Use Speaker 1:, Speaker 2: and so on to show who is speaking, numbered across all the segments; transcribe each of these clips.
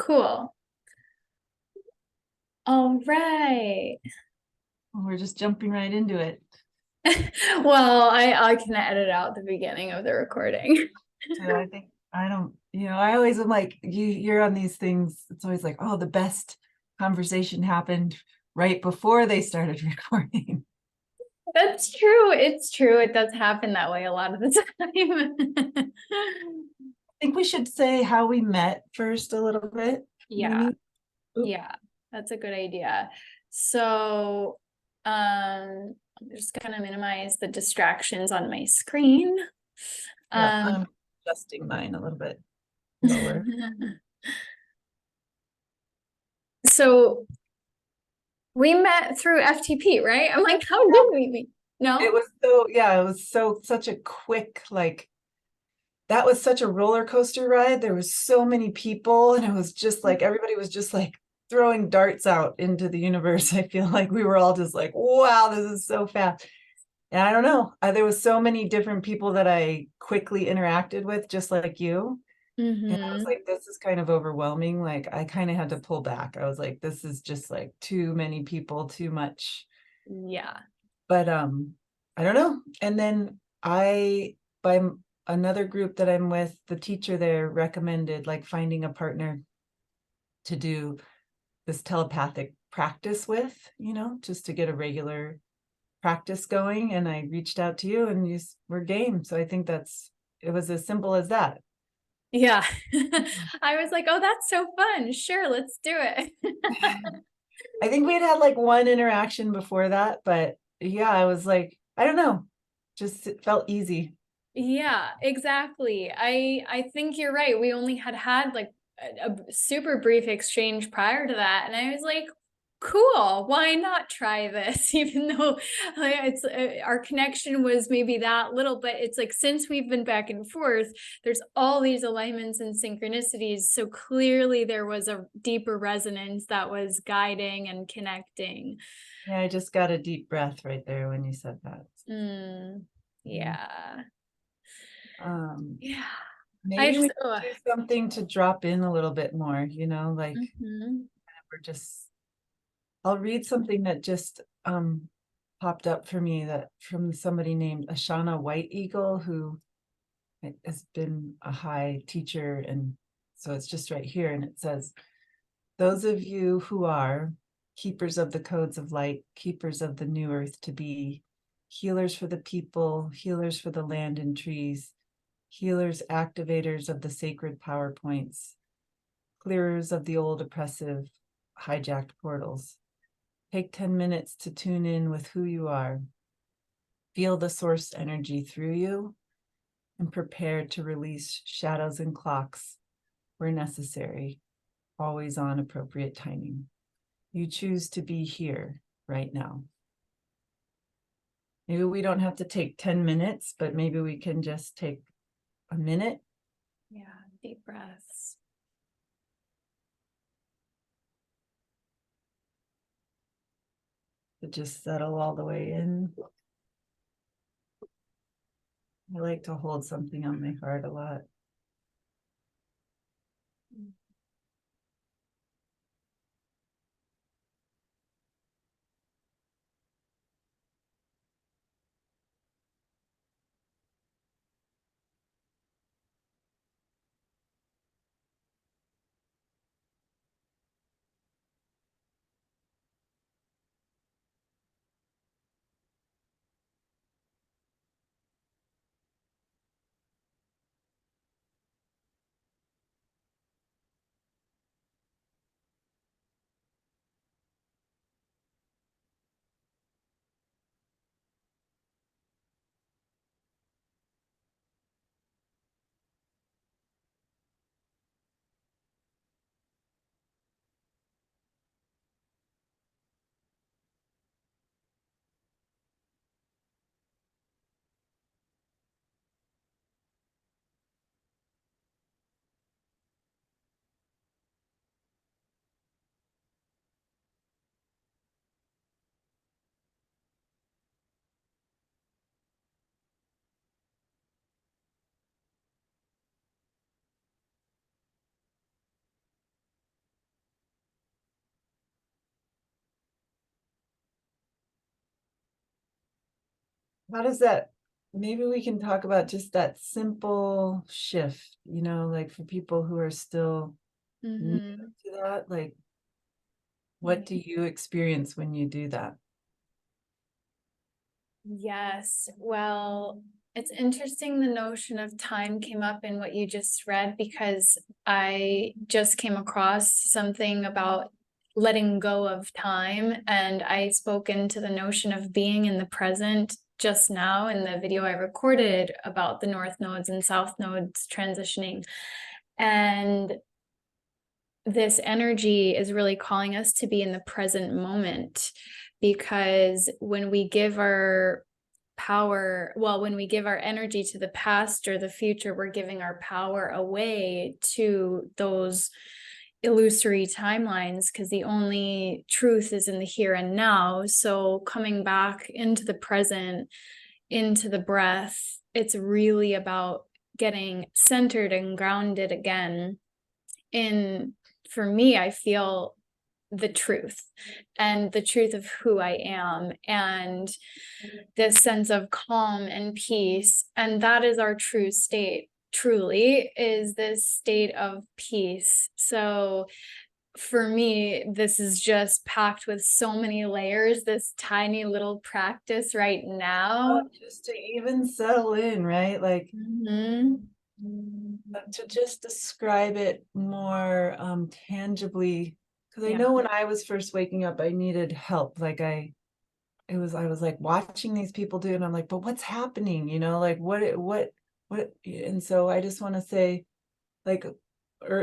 Speaker 1: Cool. All right.
Speaker 2: We're just jumping right into it.
Speaker 1: Well, I can edit out the beginning of the recording.
Speaker 2: So I think I don't, I always am like, you're on these things. It's always like, oh, the best conversation happened right before they started recording.
Speaker 1: That's true. It's true. It does happen that way a lot of the time.
Speaker 2: I think we should say how we met first a little bit,
Speaker 1: Yeah.
Speaker 2: maybe. Oop.
Speaker 1: Yeah. That's a good idea. So, I'm just gonna minimize the distractions on my screen.
Speaker 2: Yeah,
Speaker 1: Um,
Speaker 2: I'm adjusting mine a little bit lower.
Speaker 1: so we met through FTP, right? I'm like, how did we meet?
Speaker 2: It
Speaker 1: No?
Speaker 2: was so, yeah, it was such a quick, like, that was such a roller coaster ride. There was so many people, and it was just like everybody was just like throwing darts out into the universe. I feel like we were all just like, wow, this is so fast. And I don't know, there was so many different people that I quickly interacted with, just like you. And I was
Speaker 1: Mm-hmm.
Speaker 2: like, this is kind of overwhelming. Like, I kind of had to pull back. I was like, this is just like too many people, too much.
Speaker 1: Yeah.
Speaker 2: But I don't know. And then by another group that I'm with, the teacher there recommended like finding a partner to do this telepathic practice with, just to get a regular practice going. And I reached out to you, and you were game. So I think it was as simple as that.
Speaker 1: Yeah. I was like, oh, that's so fun. Sure, let's do it.
Speaker 2: I think we had like one interaction before that, but yeah, I was like, I don't know, just it felt easy.
Speaker 1: Yeah, exactly. I think you're right. We only had like a super brief exchange prior to that, and I was like, cool, why not try this? Even though it's our connection was maybe that little, but it's like since we've been back and forth, there's all these alignments and synchronicities. So clearly there was a deeper resonance that was guiding and connecting.
Speaker 2: Yeah, I just got a deep breath right there when you said that. Mhm.
Speaker 1: Yeah.
Speaker 2: Um,
Speaker 1: Yeah. I
Speaker 2: Maybe we
Speaker 1: just,
Speaker 2: could do something to drop in a little bit more, like
Speaker 1: mhm.
Speaker 2: we're just, I'll read something that just popped up for me, that from somebody named Ashana White Eagle, who has been a high teacher. And so it's just right here. And it says, those of you who are keepers of the codes of light, keepers of the new earth to be, healers for the people, healers for the land and trees, healers, activators of the sacred power points, clearers of the old oppressive hijacked portals. Take 10 minutes to tune in with who you are. Feel the source energy through you, and prepare to release shadows and clocks where necessary, always on appropriate timing. You choose to be here right now. Maybe we don't have to take 10 minutes, but maybe we can just take a minute.
Speaker 1: Yeah, deep breaths.
Speaker 2: To just settle all the way in. I like to hold something on my heart a lot. how does that, maybe we can talk about just that simple shift, like for people who are still new
Speaker 1: Mhm.
Speaker 2: to that, like what do you experience when you do that?
Speaker 1: Yes. Well, it's interesting the notion of time came up in what you just read because I just came across something about letting go of time, and I spoke into the notion of being in the present just now in the video I recorded about the north nodes and south nodes transitioning. And this energy is really calling us to be in the present moment, because when we give our when we give our energy to the past or the future, we're giving our power away to those illusory timelines, because the only truth is in the here and now. So coming back into the present, into the breath, it's really about getting centered and grounded again in, for me, I feel the truth, and the truth of who I am, and this sense of calm and peace. And that is our true state, truly, is this state of peace. So for me, this is just packed with so many layers, this tiny little practice right
Speaker 2: Oh,
Speaker 1: now.
Speaker 2: just to even settle in, right? Like
Speaker 1: Mhm.
Speaker 2: to just describe it more tangibly, because I
Speaker 1: Yeah.
Speaker 2: know when I was first waking up, I needed help. Like I was like watching these people do, and I'm like, but what's happening? Like what? And so I just want to say, like,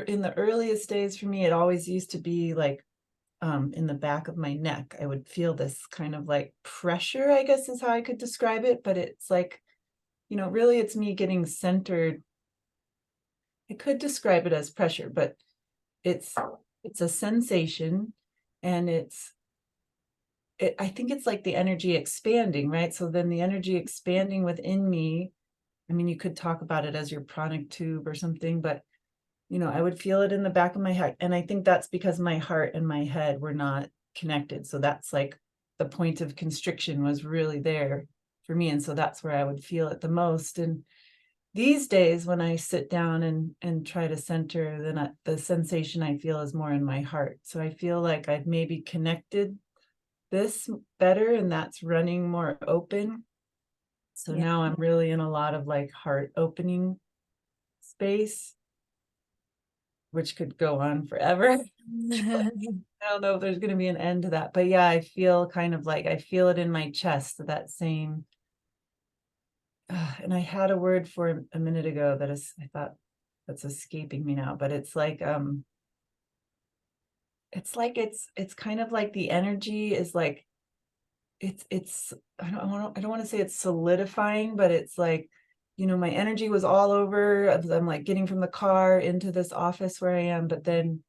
Speaker 2: in the earliest days for me, it always used to be like in the back of my neck. I would feel this kind of like pressure, I guess is how I could describe it. But it's like, really it's me getting centered. I could describe it as pressure, but it's it's a sensation, and I think it's like the energy expanding, right? So then the energy expanding within me, I mean, you could talk about it as your pranic tube or something, but I would feel it in the back of my head. And I think that's because my heart and my head were not connected. So that's like the point of constriction was really there for me. And so that's where I would feel it the most. And these days when I sit down and try to center, then the sensation I feel is more in my heart. So I feel like I've maybe connected this better, and that's running more open. So
Speaker 1: Yeah.
Speaker 2: now I'm really in a lot of like heart opening space, which could go on forever. I don't know if there's going to be an end to that, but yeah, I feel kind of like I feel it in my chest, that same. And I had a word for it a minute ago that is, I thought that's escaping me now, but it's kind of like the energy is like it's I don't want to say it's solidifying, but it's like, my energy was all over as I'm like getting from the car into this office where I am, but then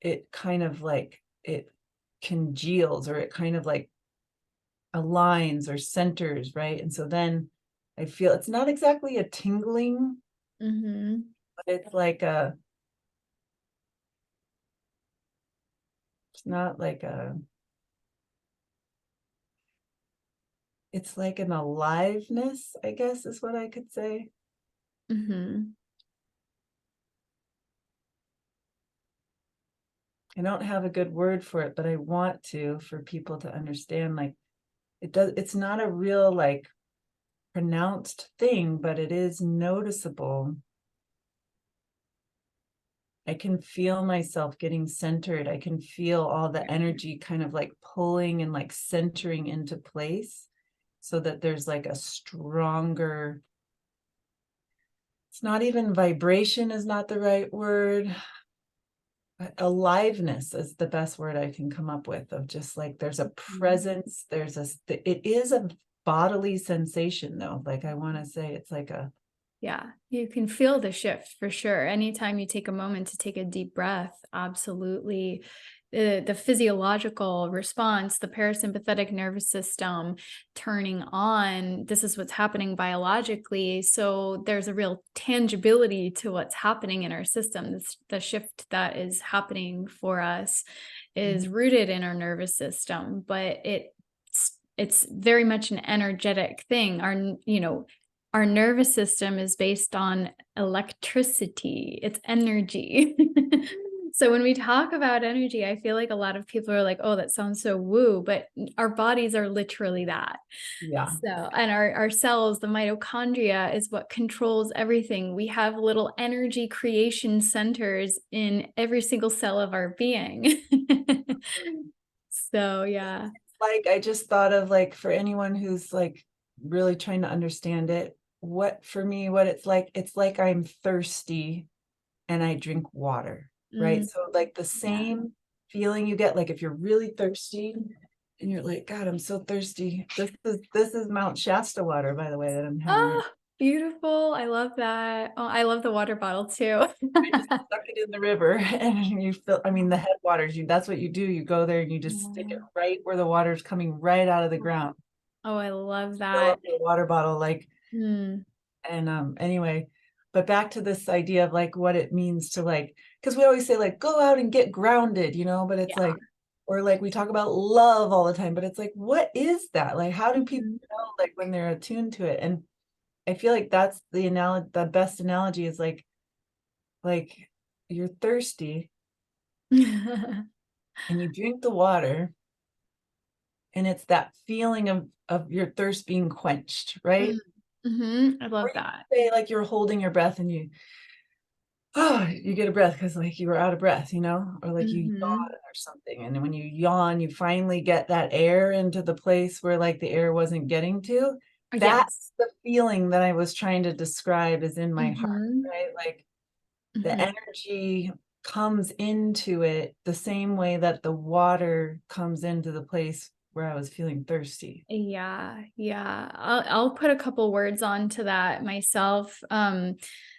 Speaker 2: it kind of like it congeals, or it kind of like aligns or centers, right? And so then I feel it's not exactly a tingling,
Speaker 1: Mhm.
Speaker 2: but it's not like a it's like an aliveness, I guess is what I could say.
Speaker 1: Mhm.
Speaker 2: I don't have a good word for it, but I want to, for people to understand, like it's not a real like pronounced thing, but it is noticeable. I can feel myself getting centered. I can feel all the energy kind of like pulling and like centering into place, so that there's like a stronger, it's not even vibration is not the right word. Aliveness is the best word I can come up with, of just like there's a
Speaker 1: Mhm.
Speaker 2: presence, it is a bodily sensation though. Like I want to say it's like a,
Speaker 1: Yeah, you can feel the shift for sure. Anytime you take a moment to take a deep breath, absolutely. The physiological response, the parasympathetic nervous system turning on, this is what's happening biologically. So there's a real tangibility to what's happening in our system. The shift that is happening for us is rooted in our nervous system, but it's very much an energetic thing. Our nervous system is based on electricity. It's energy. So when we talk about energy, I feel like a lot of people are like, oh, that sounds so woo, but our bodies are literally that.
Speaker 2: Yeah.
Speaker 1: So, and our cells, the mitochondria, is what controls everything. We have little energy creation centers in every single cell of our being. So, yeah.
Speaker 2: Like, I just thought of, like, for anyone who's like really trying to understand it, what it's like I'm thirsty and I drink water, right?
Speaker 1: Mm,
Speaker 2: So like the
Speaker 1: yeah.
Speaker 2: same feeling you get, like if you're really thirsty and you're like, God, I'm so thirsty. This is Mount Shasta water, by the way, that I'm having right.
Speaker 1: Oh, beautiful. I love that. Oh, I love the water bottle too.
Speaker 2: I just stuck it in the river and you feel, I mean, the headwaters, that's what you do. You go there and you just stick it
Speaker 1: Yeah.
Speaker 2: right where the water's coming right out of the ground.
Speaker 1: Oh, I love
Speaker 2: Fill
Speaker 1: that.
Speaker 2: up your water bottle, like,
Speaker 1: Mm,
Speaker 2: and anyway, but back to this idea of like what it means to, like, because we always say like go out and get grounded, but it's
Speaker 1: yeah.
Speaker 2: like, or like we talk about love all the time, but it's like, what is that? Like, how do people
Speaker 1: Mhm.
Speaker 2: know, like, when they're attuned to it? And I feel like that's the best analogy is like you're thirsty and you drink the water and it's that feeling of your thirst being quenched, right?
Speaker 1: Mm, mhm. I
Speaker 2: Or
Speaker 1: love
Speaker 2: you
Speaker 1: that.
Speaker 2: say like you're holding your breath and you get a breath because like you were out of breath, or like you yawn
Speaker 1: Mhm.
Speaker 2: or something. And when you yawn, you finally get that air into the place where like the air wasn't getting to.
Speaker 1: Yes.
Speaker 2: That's the feeling that I was trying to describe is in my heart,
Speaker 1: Mhm.
Speaker 2: right? Like the
Speaker 1: Mhm.
Speaker 2: energy comes into it the same way that the water comes into the place where I was feeling thirsty.
Speaker 1: Yeah, yeah. I'll put a couple words onto that myself.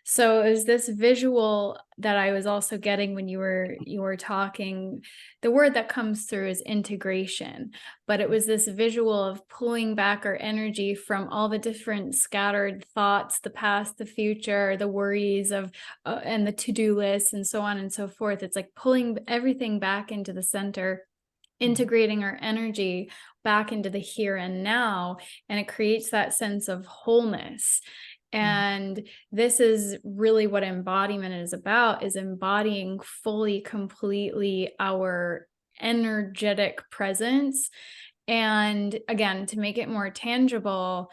Speaker 1: So is this visual that I was also getting when you were talking. The word that comes through is integration, but it was this visual of pulling back our energy from all the different scattered thoughts, the past, the future, the worries of and the to-do lists and so on and so forth. It's like pulling everything back into the center, integrating our energy back into the here and now, and it creates that sense of wholeness.
Speaker 2: Mhm.
Speaker 1: And this is really what embodiment is about, is embodying fully, completely our energetic presence. And again, to make it more tangible,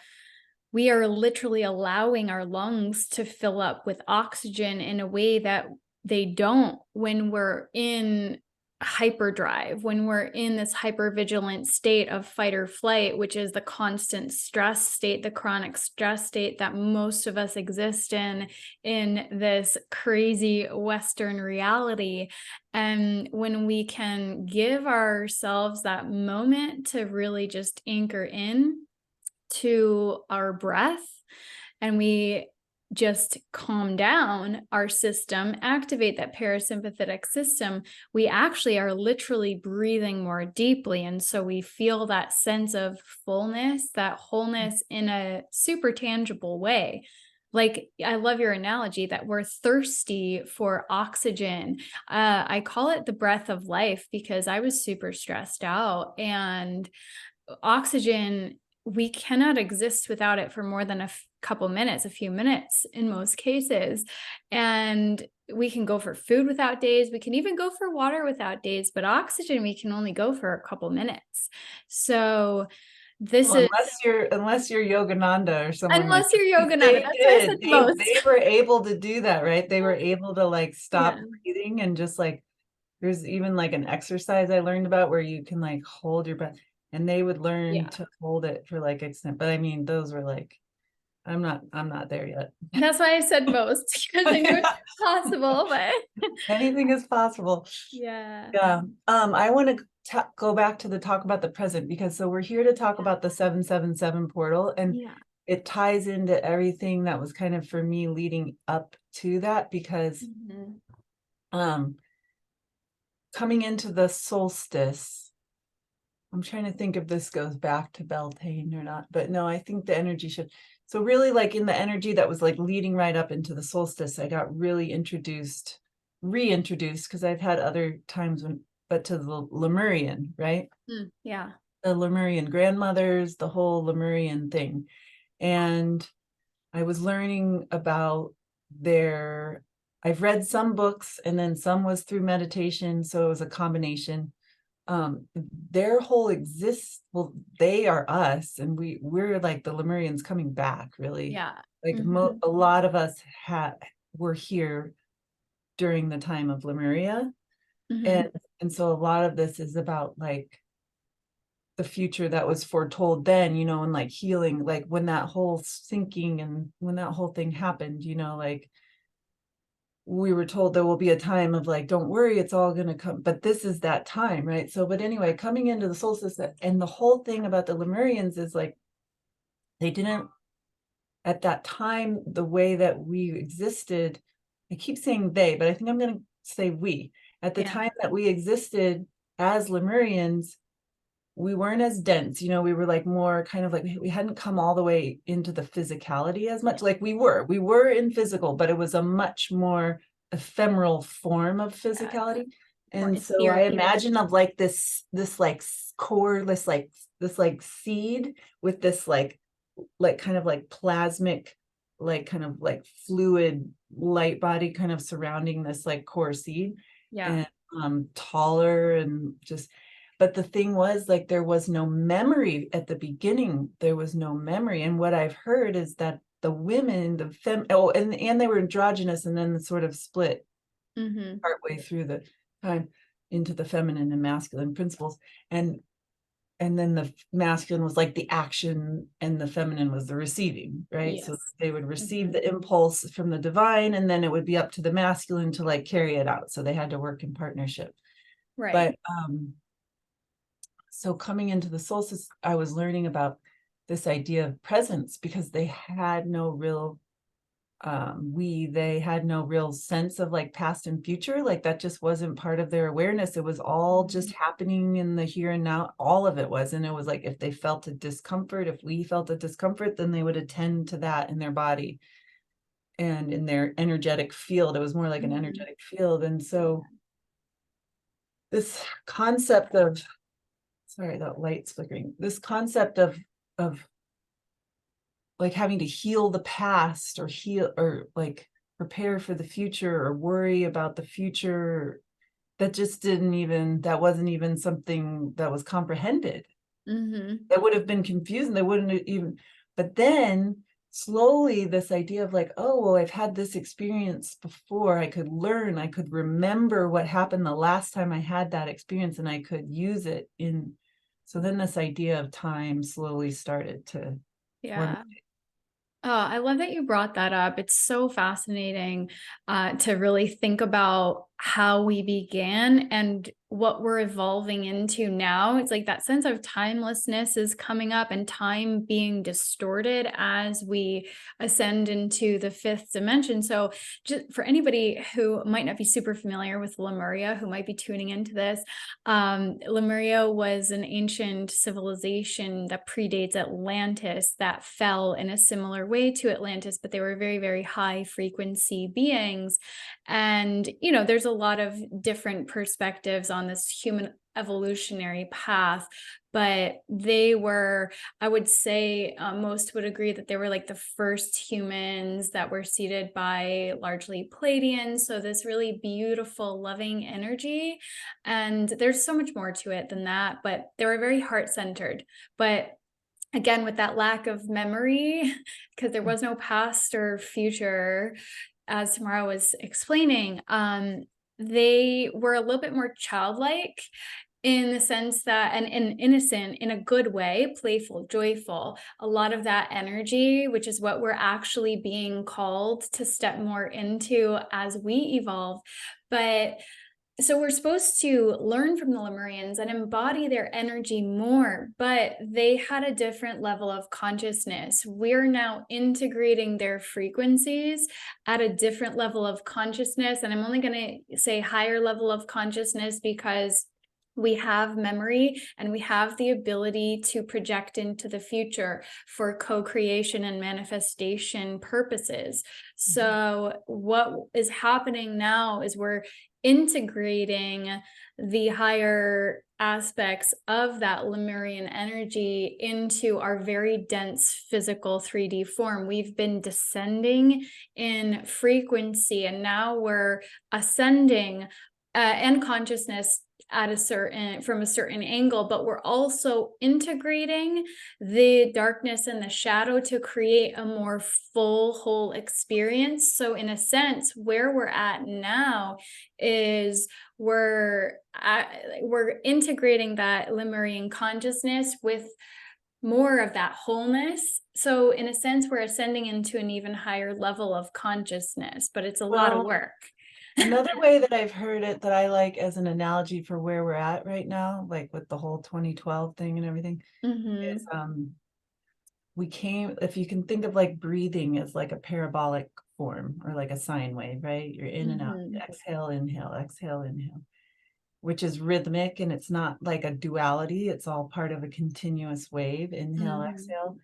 Speaker 1: we are literally allowing our lungs to fill up with oxygen in a way that they don't when we're in hyperdrive, when we're in this hypervigilant state of fight or flight, which is the constant stress state, the chronic stress state that most of us exist in this crazy Western reality. And when we can give ourselves that moment to really just anchor in to our breath, and we just calm down our system, activate that parasympathetic system, we actually are literally breathing more deeply. And so we feel that sense of fullness, that wholeness in a super tangible way. Like, I love your analogy that we're thirsty for oxygen. I call it the breath of life because I was super stressed out, and oxygen, we cannot exist without it for more than couple minutes, a few minutes in most cases. And we can go for food without days. We can even go for water without days, but oxygen, we can only go for a couple minutes. So this
Speaker 2: Well,
Speaker 1: is,
Speaker 2: unless you're Yogananda or someone like
Speaker 1: unless
Speaker 2: that,
Speaker 1: you're
Speaker 2: 'cause
Speaker 1: Yogananda,
Speaker 2: they
Speaker 1: that's why I said
Speaker 2: did.
Speaker 1: most.
Speaker 2: They were able to do that, right? They were able to like
Speaker 1: Yeah.
Speaker 2: stop breathing and just like there's even like an exercise I learned about where you can like hold your breath and they would learn
Speaker 1: Yeah.
Speaker 2: to hold it for like extent. But I mean, those were like, I'm not there yet.
Speaker 1: That's why I said most, because I know it's possible, but
Speaker 2: Anything is possible.
Speaker 1: yeah.
Speaker 2: Yeah. I want to go back to the talk about the present because so we're here to talk about the 777 portal and
Speaker 1: Yeah.
Speaker 2: it ties into everything that was kind of for me leading up to that because
Speaker 1: Mhm.
Speaker 2: um coming into the solstice, I'm trying to think if this goes back to Beltane or not, but no, I think the energy should. So really like in the energy that was like leading right up into the solstice, I got really reintroduced because I've had other times but to the Lemurian, right?
Speaker 1: Yeah.
Speaker 2: the Lemurian grandmothers, the whole Lemurian thing. And I was learning about I've read some books and then some was through meditation. So it was a combination. Their whole well, they are us, and we're like the Lemurians coming back, really.
Speaker 1: Yeah.
Speaker 2: Like a lot of us were here during the time of Lemuria.
Speaker 1: Mm-hmm.
Speaker 2: And so a lot of this is about like the future that was foretold then, and like healing, like when that whole sinking and when that whole thing happened, like we were told there will be a time of like, don't worry, it's all going to come. But this is that time, right? So, but anyway, coming into the solstice, and the whole thing about the Lemurians is like, they didn't, at that time, the way that we existed, I keep saying they, but I think I'm going to say we. At the time that we existed as Lemurians, we weren't as dense, we were like more kind of like, we hadn't come all the way into the physicality as much. Like we were in physical, but it was a much more ephemeral form of physicality. And so I imagine of like this like core, this like seed with this like kind of like plasmic, like kind of like fluid light body kind of surrounding this like core seed. And taller and just, but the thing was like, there was no memory at the beginning. There was no memory. And what I've heard is that the women, and they were androgynous and then sort of split partway through the time into the feminine and masculine principles. And then the masculine was like the action and the feminine was the receiving, right? Yes. So they would receive the impulse from the divine, and then it would be up to the masculine to like carry it out. So they had to work in partnership. Right. But so coming into the solstice, I was learning about this idea of presence, because they had no real they had no real sense of like past and future. Like that just wasn't part of their awareness. It was all just happening in the here and now. All of it was. And it was like, if they felt a discomfort, if we felt a discomfort, then they would attend to that in their body and in their energetic field. It was more like an energetic field. And so this concept of, sorry, that light's flickering, this concept of like having to heal the past or heal or like prepare for the future or worry about the future, that wasn't even something that was comprehended. That would have been confusing. They wouldn't even, but then slowly this idea of like, oh, well, I've had this experience before. I could learn, I could remember what happened the last time I had that experience, and I could use it so then this idea of time slowly started to formulate.
Speaker 1: Oh, I love that you brought that up. It's so fascinating to really think about how we began and what we're evolving into now. It's like that sense of timelessness is coming up and time being distorted as we ascend into the fifth dimension. So just for anybody who might not be super familiar with Lemuria, who might be tuning into this, Lemuria was an ancient civilization that predates Atlantis that fell in a similar way to Atlantis, but they were very, very high frequency beings. And, there's a lot of different perspectives on this human evolutionary path, but they were, I would say, most would agree that they were like the first humans that were seeded by largely Pleiadians. So this really beautiful, loving energy. And there's so much more to it than that, but they were very heart-centered. But again, with that lack of memory, because there was no past or future, as Tamara was explaining, they were a little bit more childlike in the sense that, and innocent in a good way, playful, joyful, a lot of that energy, which is what we're actually being called to step more into as we evolve. But so we're supposed to learn from the Lemurians and embody their energy more, but they had a different level of consciousness. We're now integrating their frequencies at a different level of consciousness. And I'm only going to say higher level of consciousness because we have memory and we have the ability to project into the future for co-creation and manifestation purposes. So what is happening now is we're integrating the higher aspects of that Lemurian energy into our very dense physical 3D form. We've been descending in frequency, and now we're ascending and consciousness at from a certain angle, but we're also integrating the darkness and the shadow to create a more full whole experience. So in a sense, where we're at now is we're integrating that Lemurian consciousness with more of that wholeness. So in a sense, we're ascending into an even higher level of consciousness, but it's a lot of work.
Speaker 2: Another way that I've heard it that I like as an analogy for where we're at right now, like with the whole 2012 thing and everything, is if you can think of like breathing as like a parabolic form or like a sine wave, right? You're in and out, exhale, inhale, which is rhythmic, and it's not like a duality. It's all part of a continuous wave, inhale, exhale.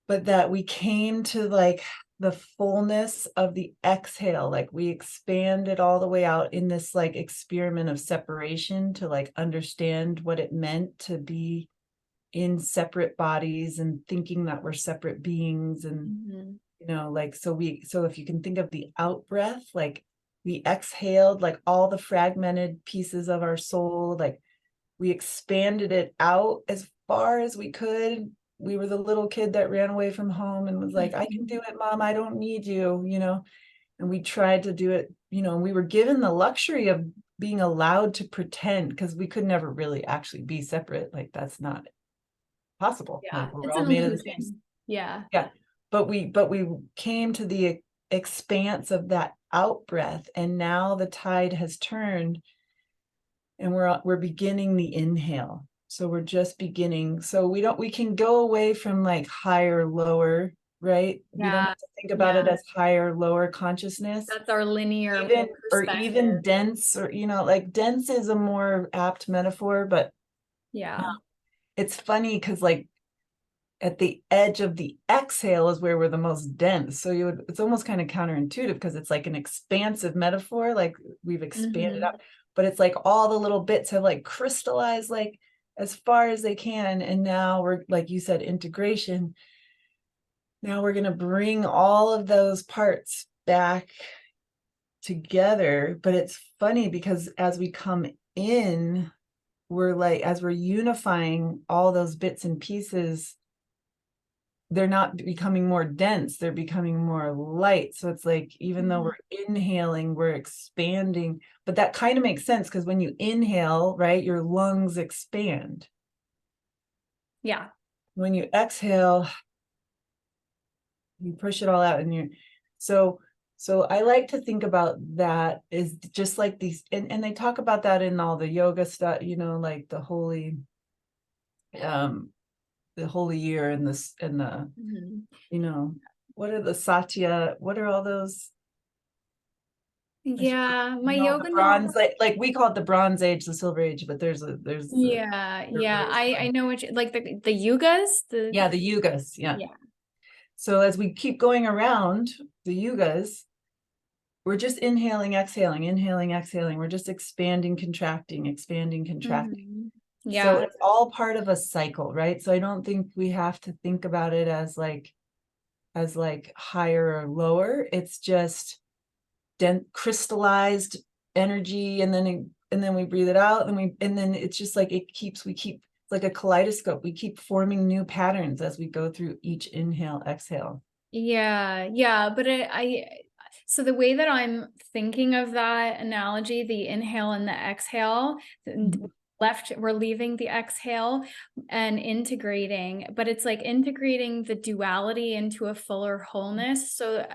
Speaker 2: But that we came to like the fullness of the exhale, like we expanded all the way out in this like experiment of separation to like understand what it meant to be in separate bodies and thinking that we're separate beings. And you know, like so if you can think of the out breath, like we exhaled like all the fragmented pieces of our soul, like we expanded it out as far as we could. We were the little kid that ran away from home and was like, I can do it, Mom, I don't need you, you know. And we tried to do it, you know, and we were given the luxury of being allowed to pretend, because we could never really actually be separate. Like that's not possible.
Speaker 1: Yeah,
Speaker 2: Like we're
Speaker 1: it's
Speaker 2: all
Speaker 1: an
Speaker 2: made of the
Speaker 1: illusion.
Speaker 2: same.
Speaker 1: Yeah.
Speaker 2: But we came to the expanse of that out breath, and now the tide has turned, and we're beginning the inhale. So we're just beginning. So we can go away from like higher, lower, right? We don't have to think about it as higher, lower consciousness.
Speaker 1: That's our linear
Speaker 2: Or
Speaker 1: perspective.
Speaker 2: even dense, or, you know, like dense is a more apt metaphor, but it's funny because like at the edge of the exhale is where we're the most dense. So it's almost kind of counterintuitive because it's like an expansive metaphor, like we've expanded out, but it's like all the little bits have like crystallized like as far as they can. And now we're, like you said, integration. Now we're going to bring all of those parts back together. But it's funny because as we come in, we're like, as we're unifying all those bits and pieces, they're not becoming more dense, they're becoming more light. So it's like, even though we're inhaling, we're expanding. But that kind of makes sense because when you inhale, right, your lungs expand.
Speaker 1: Yeah.
Speaker 2: When you exhale, you push it all out, and you're so I like to think about that is just like these, and they talk about that in all the yoga stuff, you know, like the holy year and this and the you know, what are the satya, what are all those?
Speaker 1: My
Speaker 2: No,
Speaker 1: yoga
Speaker 2: the bronze, like we call it the Bronze Age, the Silver Age, but there's
Speaker 1: I know what you like, the yugas,
Speaker 2: the yugas. So as we keep going around the yugas, we're just inhaling, exhaling. We're just expanding, contracting. So it's all part of a cycle, right? So I don't think we have to think about it as like higher or lower. It's just crystallized energy, and then we breathe it out, and then it's just like we keep like a kaleidoscope. We keep forming new patterns as we go through each inhale, exhale.
Speaker 1: But so the way that I'm thinking of that analogy, the inhale and the exhale, we're leaving the exhale and integrating, but it's like integrating the duality into a fuller wholeness. So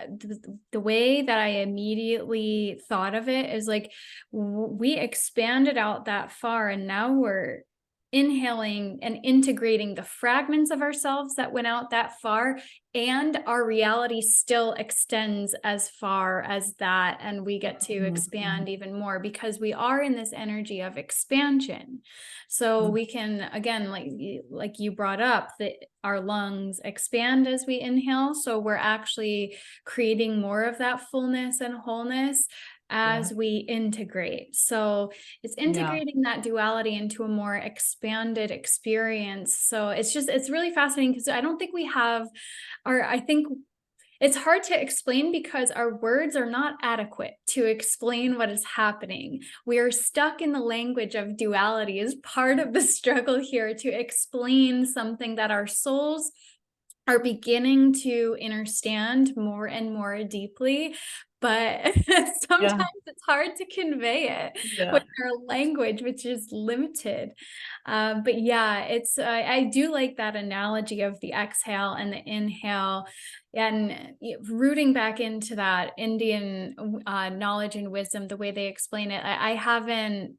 Speaker 1: the way that I immediately thought of it is like we expanded out that far, and now we're inhaling and integrating the fragments of ourselves that went out that far, and our reality still extends as far as that, and we get to expand even more because we are in this energy of expansion. So we can, again, like you brought up, that our lungs expand as we inhale, so we're actually creating more of that fullness and wholeness. as we integrate. So it's integrating that duality into a more expanded experience. So it's really fascinating because I don't think we have, or I think it's hard to explain because our words are not adequate to explain what is happening. We are stuck in the language of duality as part of the struggle here to explain something that our souls are beginning to understand more and more deeply. But sometimes it's hard to convey it with our language, which is limited. But yeah, I do like that analogy of the exhale and the inhale, and rooting back into that Indian knowledge and wisdom, the way they explain it. I haven't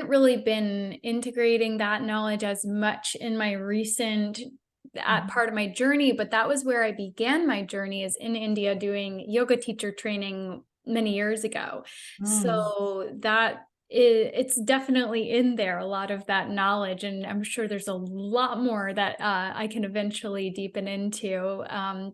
Speaker 1: really been integrating that knowledge as much in my recent part of my journey, but that was where I began my journey, is in India doing yoga teacher training many years ago. So it's definitely in there, a lot of that knowledge, and I'm sure there's a lot more that I can eventually deepen into.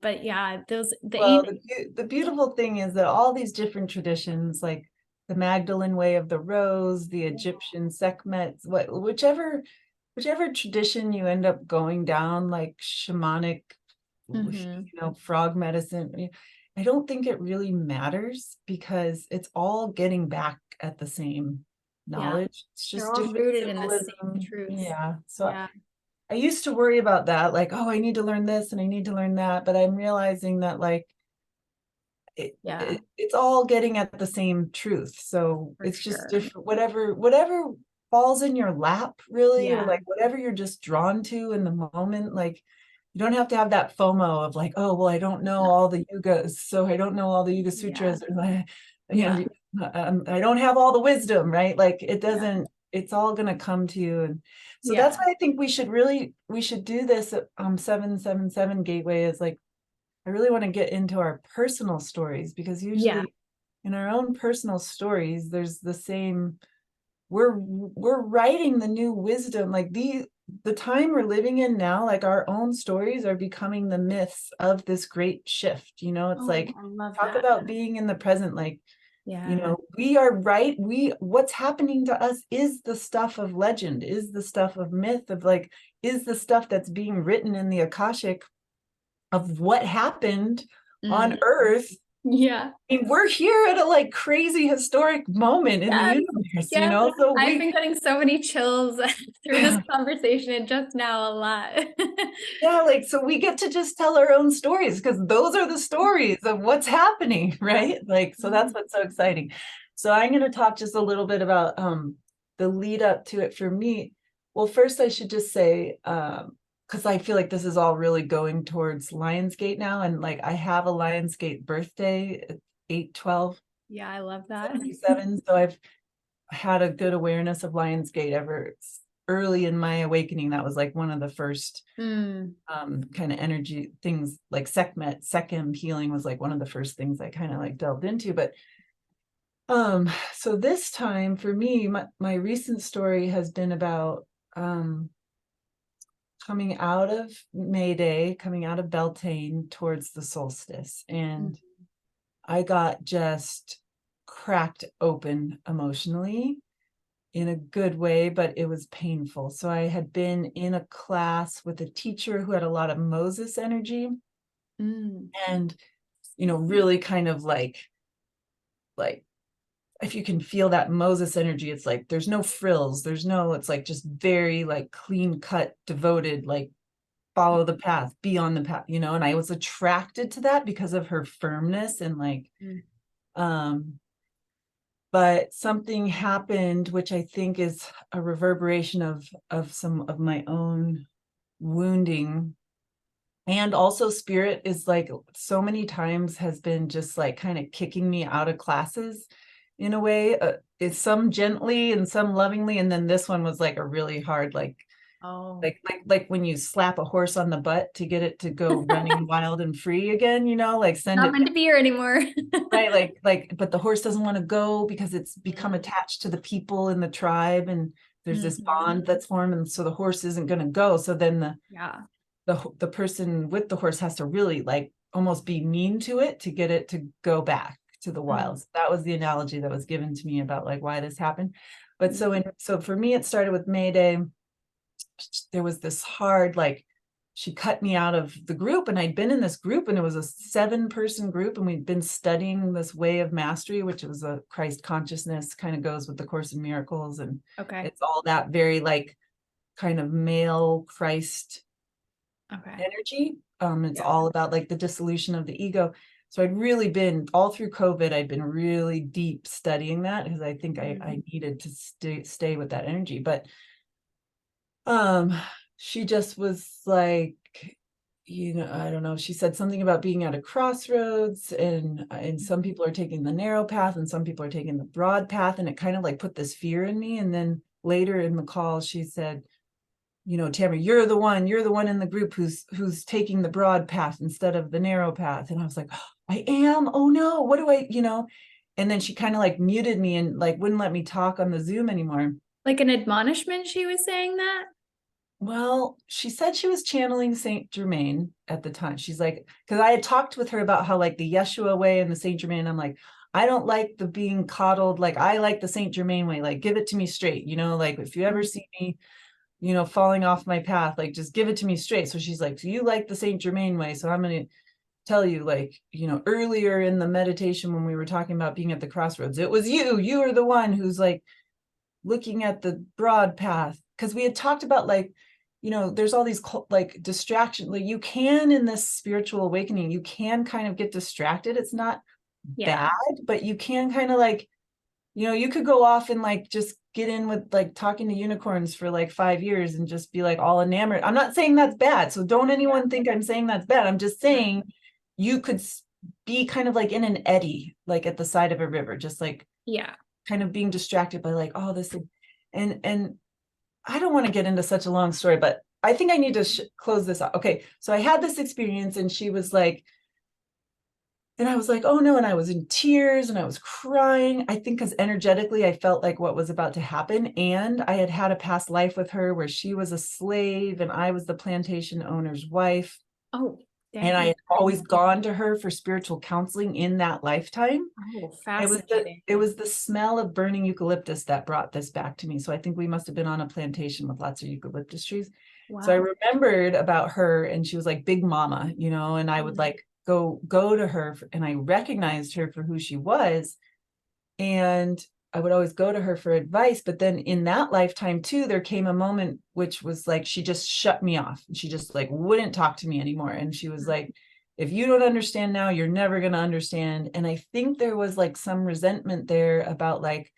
Speaker 1: But yeah,
Speaker 2: the beautiful thing is that all these different traditions, like the Magdalene way of the rose, the Egyptian Sekhmet, whichever tradition you end up going down, like shamanic, frog medicine, I don't think it really matters because it's all getting back at the same knowledge. It's just
Speaker 1: they're all
Speaker 2: different
Speaker 1: rooted in the
Speaker 2: symbolism.
Speaker 1: same truth.
Speaker 2: So I used to worry about that, like, oh, I need to learn this and I need to learn that, but I'm realizing that like it's all getting at the same truth. So it's just different, whatever falls in your lap, really, or like whatever you're just drawn to in the moment. Like you don't have to have that FOMO of like, oh, well, I don't know all the yugas, so I don't know all the Yuga Sutras, or like, I don't have all the wisdom, right? Like it doesn't, it's all going to come to you. And so that's why I think we should do this at 777 Gateway, is like, I really want to get into our personal stories, because usually in our own personal stories, there's the same, we're writing the new wisdom, like the time we're living in now, like our own stories are becoming the myths of this great shift. It's like, talk about being in the present, like, we are what's happening to us is the stuff of legend, is the stuff of myth, of like, is the stuff that's being written in the Akashic of what happened on Earth. I mean, we're here at a like crazy historic moment in the universe, So
Speaker 1: I've been getting so many chills through this conversation and just now a lot.
Speaker 2: Like, so we get to just tell our own stories, because those are the stories of what's happening, right? Like, so that's what's so exciting. So I'm going to talk just a little bit about the lead up to it for me. Well, first I should just say, because I feel like this is all really going towards Lionsgate now. And like, I have a Lionsgate birthday at 8/12.
Speaker 1: Yeah, I love that.
Speaker 2: 77. So I've had a good awareness of Lionsgate ever early in my awakening. That was like one of the first kind of energy things, like Sekhmet, Sekhem healing was like one of the first things I kind of like delved into. But so this time for me, my recent story has been about coming out of May Day, coming out of Beltane towards the solstice. And I got just cracked open emotionally in a good way, but it was painful. So I had been in a class with a teacher who had a lot of Moses energy, and, really kind of like, if you can feel that Moses energy, it's like, there's no frills, it's like just very like clean cut, devoted, like follow the path, be on the path, and I was attracted to that because of her firmness and like, but something happened, which I think is a reverberation of some of my own wounding. And also spirit is like so many times has been just like kind of kicking me out of classes in a way. It's some gently and some lovingly. And then this one was like a really hard, like when you slap a horse on the butt to get it to go running wild and free again, like send
Speaker 1: Not
Speaker 2: it
Speaker 1: meant to be here anymore.
Speaker 2: right, but the horse doesn't want to go because it's become attached to the people in the tribe, and there's this bond that's formed, and so the horse isn't going to go. So then the person with the horse has to really like almost be mean to it to get it to go back to the wild. That was the analogy that was given to me about like why this happened. But so for me, it started with May Day. There was this hard, like, she cut me out of the group, and I'd been in this group, and it was a 7-person group, and we'd been studying this way of mastery, which was a Christ consciousness, kind of goes with the Course in Miracles, and it's all that very like kind of male Christ energy. It's all about like the dissolution of the ego. So I'd really been all through COVID, I'd been really deep studying that because I think I needed to stay with that energy. But she just was like, you know, I don't know, she said something about being at a crossroads, and some people are taking the narrow path and some people are taking the broad path, and it kind of like put this fear in me. And then later in the call she said, you know, Tamara, you're the one in the group who's taking the broad path instead of the narrow path. And I was like, oh, I am, oh no, what do I, you know? And then she kind of like muted me and like wouldn't let me talk on the Zoom anymore.
Speaker 1: Like an admonishment, she was saying that?
Speaker 2: Well, she said she was channeling Saint Germain at the time. She's like, because I had talked with her about how like the Yeshua way and the Saint Germain, I'm like, I don't like the being coddled. Like, I like the Saint Germain way. Like, give it to me straight. You know, like if you ever see me, you know, falling off my path, like just give it to me straight. So she's like, so you like the Saint Germain way. So I'm going to tell you, like, you know, earlier in the meditation when we were talking about being at the crossroads, it was you are the one who's like looking at the broad path. Because we had talked about like, you know, there's all these like distractions. Like you can, in this spiritual awakening, you can kind of get distracted. It's not bad, but you can kind of like, you know, you could go off and like just get in with like talking to unicorns for like 5 years and just be like all enamored. I'm not saying that's bad. So don't anyone think I'm saying that's bad. I'm just saying you could be kind of like in an eddy, like at the side of a river, just like, kind of being distracted by like, oh, this thing. And I don't want to get into such a long story, but I think I need to close this out. Okay. So I had this experience, and she was like, and I was like, oh no. And I was in tears and I was crying. I think because energetically I felt like what was about to happen. And I had had a past life with her where she was a slave and I was the plantation owner's wife.
Speaker 1: Oh,
Speaker 2: and I had always gone to her for spiritual counseling in that lifetime.
Speaker 1: Oh, fascinating.
Speaker 2: It was the smell of burning eucalyptus that brought this back to me. So I think we must have been on a plantation with lots of eucalyptus trees. Wow. So I remembered about her, and she was like Big Mama, you know, and I would like go to her, and I recognized her for who she was. And I would always go to her for advice. But then in that lifetime too, there came a moment which was like, she just shut me off. She just like wouldn't talk to me anymore. And she was like, if you don't understand now, you're never going to understand. And I think there was like some resentment there about like,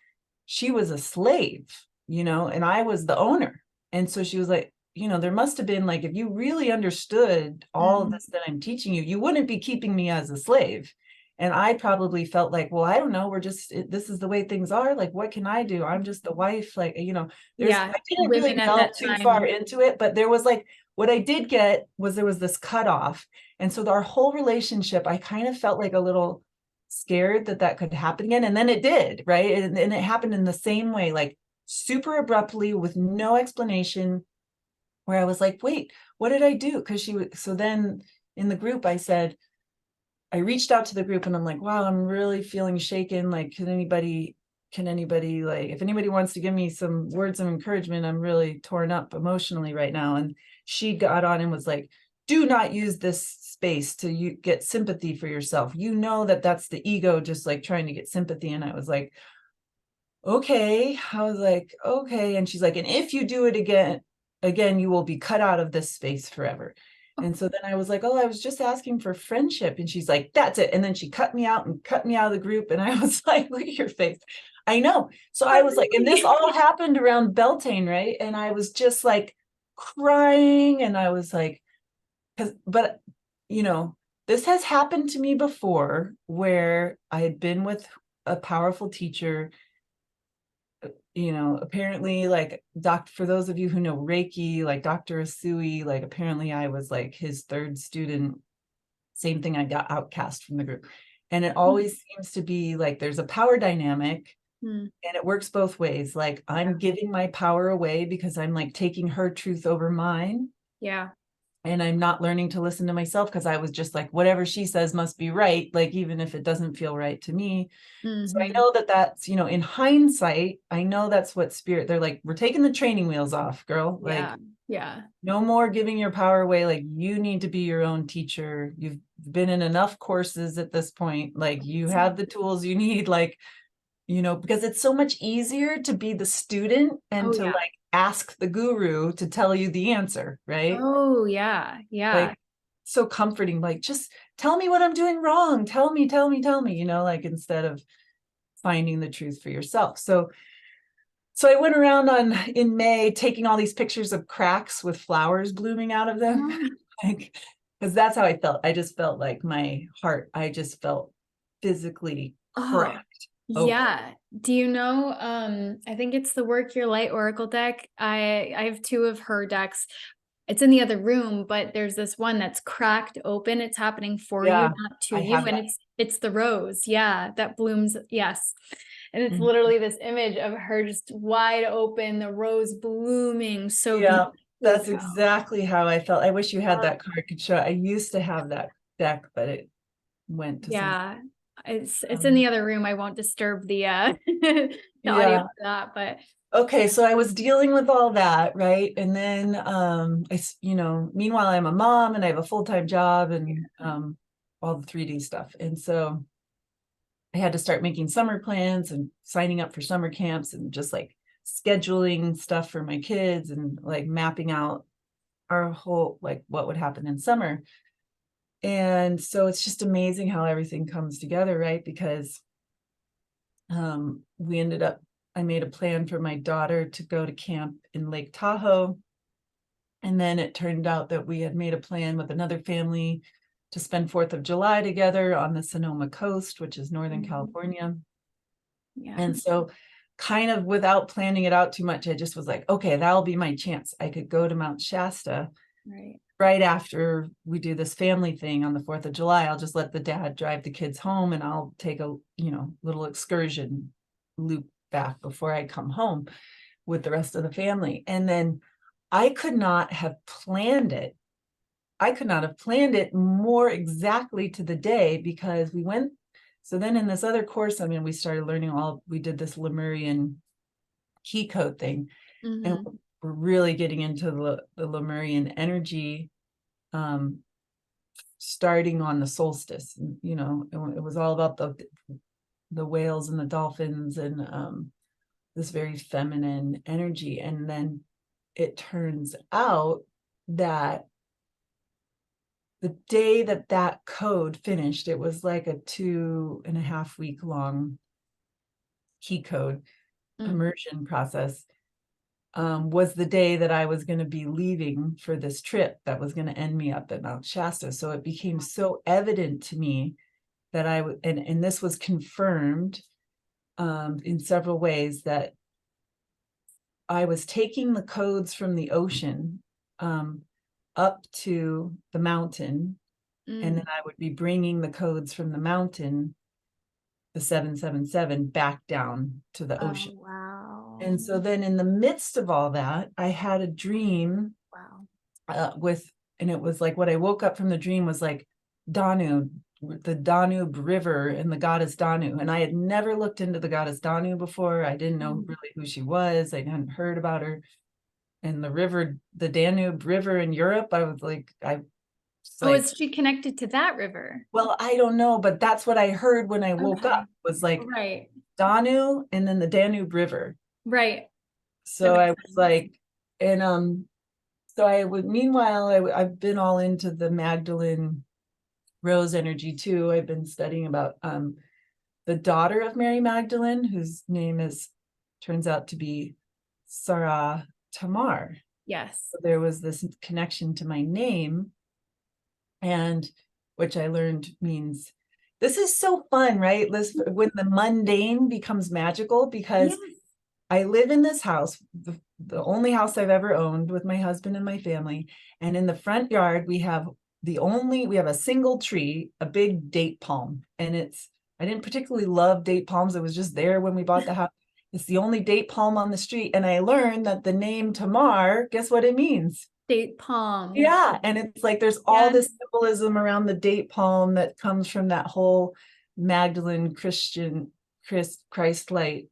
Speaker 2: she was a slave, you know, and I was the owner. And so she was like, you know, there must have been like, if you really understood all of this that I'm teaching you, you wouldn't be keeping me as a slave. And I probably felt like, well, I don't know, this is the way things are. Like, what can I do? I'm just the wife. Like, you know, I didn't really delve too far into it, but there was like, what I did get was there was this cutoff. And so our whole relationship, I kind of felt like a little scared that could happen again. And then it did, right? And it happened in the same way, like super abruptly with no explanation, where I was like, wait, what did I do? So then in the group, I reached out to the group and I'm like, wow, I'm really feeling shaken. Like, can anybody like, if anybody wants to give me some words of encouragement, I'm really torn up emotionally right now. And she got on and was like, do not use this space to get sympathy for yourself. You know, that's the ego just like trying to get sympathy. And I was like, okay. And she's like, and if you do it again, you will be cut out of this space forever. And so then I was like, oh, I was just asking for friendship. And she's like, that's it. And then she cut me out of the group. And I was like, look at your face. I know. So I was like, and this all happened around Beltane, right? And I was just like crying. And I was like, but you know, this has happened to me before, where I had been with a powerful teacher, you know, apparently like for those of you who know Reiki, like Dr. Asui, like apparently I was like his third student. Same thing, I got outcast from the group. And it always seems to be like there's a power dynamic, and it works both ways. Like I'm giving my power away because I'm like taking her truth over mine.
Speaker 1: Yeah.
Speaker 2: And I'm not learning to listen to myself because I was just like, whatever she says must be right. Like, even if it doesn't feel right to me. So I know that that's, in hindsight, I know that's what spirit, they're like, we're taking the training wheels off, girl. Like,
Speaker 1: Yeah. Yeah.
Speaker 2: no more giving your power away. Like, you need to be your own teacher. You've been in enough courses at this point. Like, you have the tools you need, like, because it's so much easier to be the student and
Speaker 1: Oh,
Speaker 2: to
Speaker 1: yeah.
Speaker 2: like ask the guru to tell you the answer, right?
Speaker 1: Oh, yeah. Yeah.
Speaker 2: Like, so comforting, like, just tell me what I'm doing wrong. Tell me, like, instead of finding the truth for yourself. So I went around in May taking all these pictures of cracks with flowers blooming out of them. Like, because that's how I felt. I just felt like my heart, I just felt physically
Speaker 1: Oh,
Speaker 2: cracked open.
Speaker 1: yeah. Do you know, I think it's the Work Your Light Oracle deck. I have two of her decks. It's in the other room, but there's this one that's cracked open. It's happening for you,
Speaker 2: Yeah,
Speaker 1: not to
Speaker 2: I
Speaker 1: you.
Speaker 2: have
Speaker 1: And
Speaker 2: that.
Speaker 1: it's the rose. Yeah, that blooms. Yes. And it's
Speaker 2: Mhm.
Speaker 1: literally this image of her just wide open, the rose blooming so
Speaker 2: Yeah, that's
Speaker 1: beautifully.
Speaker 2: exactly how I felt. I wish you had
Speaker 1: Oh,
Speaker 2: that card could show. I used to have that deck, but it went to some.
Speaker 1: yeah. It's in
Speaker 2: Um,
Speaker 1: the other room. I won't disturb the the audio
Speaker 2: yeah.
Speaker 1: for that, but
Speaker 2: Okay, so I was dealing with all that, right? And then meanwhile I'm a mom and I have a full-time job and all the 3D stuff. And so I had to start making summer plans and signing up for summer camps and just like scheduling stuff for my kids and like mapping out our whole, like, what would happen in summer. And so it's just amazing how everything comes together, right? Because we ended up, I made a plan for my daughter to go to camp in Lake Tahoe. And then it turned out that we had made a plan with another family to spend 4th of July together on the Sonoma coast, which is Northern California.
Speaker 1: yeah.
Speaker 2: And so, kind of without planning it out too much, I just was like, okay, that'll be my chance. I could go to Mount Shasta
Speaker 1: Right.
Speaker 2: right after we do this family thing on the 4th of July. I'll just let the dad drive the kids home and I'll take a, little excursion loop back before I come home with the rest of the family. And then I could not have planned it. I could not have planned it more exactly to the day because we went. So then in this other course, we started learning we did this Lemurian key code thing. And we're really getting into the Lemurian energy, starting on the solstice. And, it was all about the whales and the dolphins and this very feminine energy. And then it turns out that the day that code finished, it was like a 2.5 week long key code immersion process, was the day that I was going to be leaving for this trip that was going to end me up at Mount Shasta. So it became so evident to me that I would, and this was confirmed in several ways, that I was taking the codes from the ocean up to the mountain, and then I would be bringing the codes from the mountain, the 777, back down to the ocean.
Speaker 1: Oh, wow.
Speaker 2: And so then in the midst of all that, I had a dream
Speaker 1: Wow.
Speaker 2: and it was like, what I woke up from the dream was like Danu, the Danube River and the goddess Danu. And I had never looked into the goddess Danu before. I didn't know really who she was. I hadn't heard about her. And the Danube River in Europe, I was like,
Speaker 1: Oh, is she connected to that river?
Speaker 2: well, I don't know, but that's what I heard when I woke
Speaker 1: Okay.
Speaker 2: up, was like
Speaker 1: Right.
Speaker 2: Danu and then the Danube River.
Speaker 1: Right. That
Speaker 2: So I
Speaker 1: makes
Speaker 2: was
Speaker 1: sense.
Speaker 2: like, and so meanwhile, I've been all into the Magdalene Rose energy too. I've been studying about the daughter of Mary Magdalene, whose name turns out to be Sarah Tamar.
Speaker 1: Yes.
Speaker 2: So there was this connection to my name, and which I learned means, this is so fun, right? When the mundane becomes magical, because
Speaker 1: Yes.
Speaker 2: I live in this house, the only house I've ever owned, with my husband and my family. And in the front yard, we have a single tree, a big date palm. And I didn't particularly love date palms. It was just there when we bought the house. It's the only date palm on the street. And I learned that the name Tamar, guess what it means?
Speaker 1: Date palm.
Speaker 2: Yeah. And it's like, there's all
Speaker 1: Yes.
Speaker 2: this symbolism around the date palm that comes from that whole Magdalene Christ-like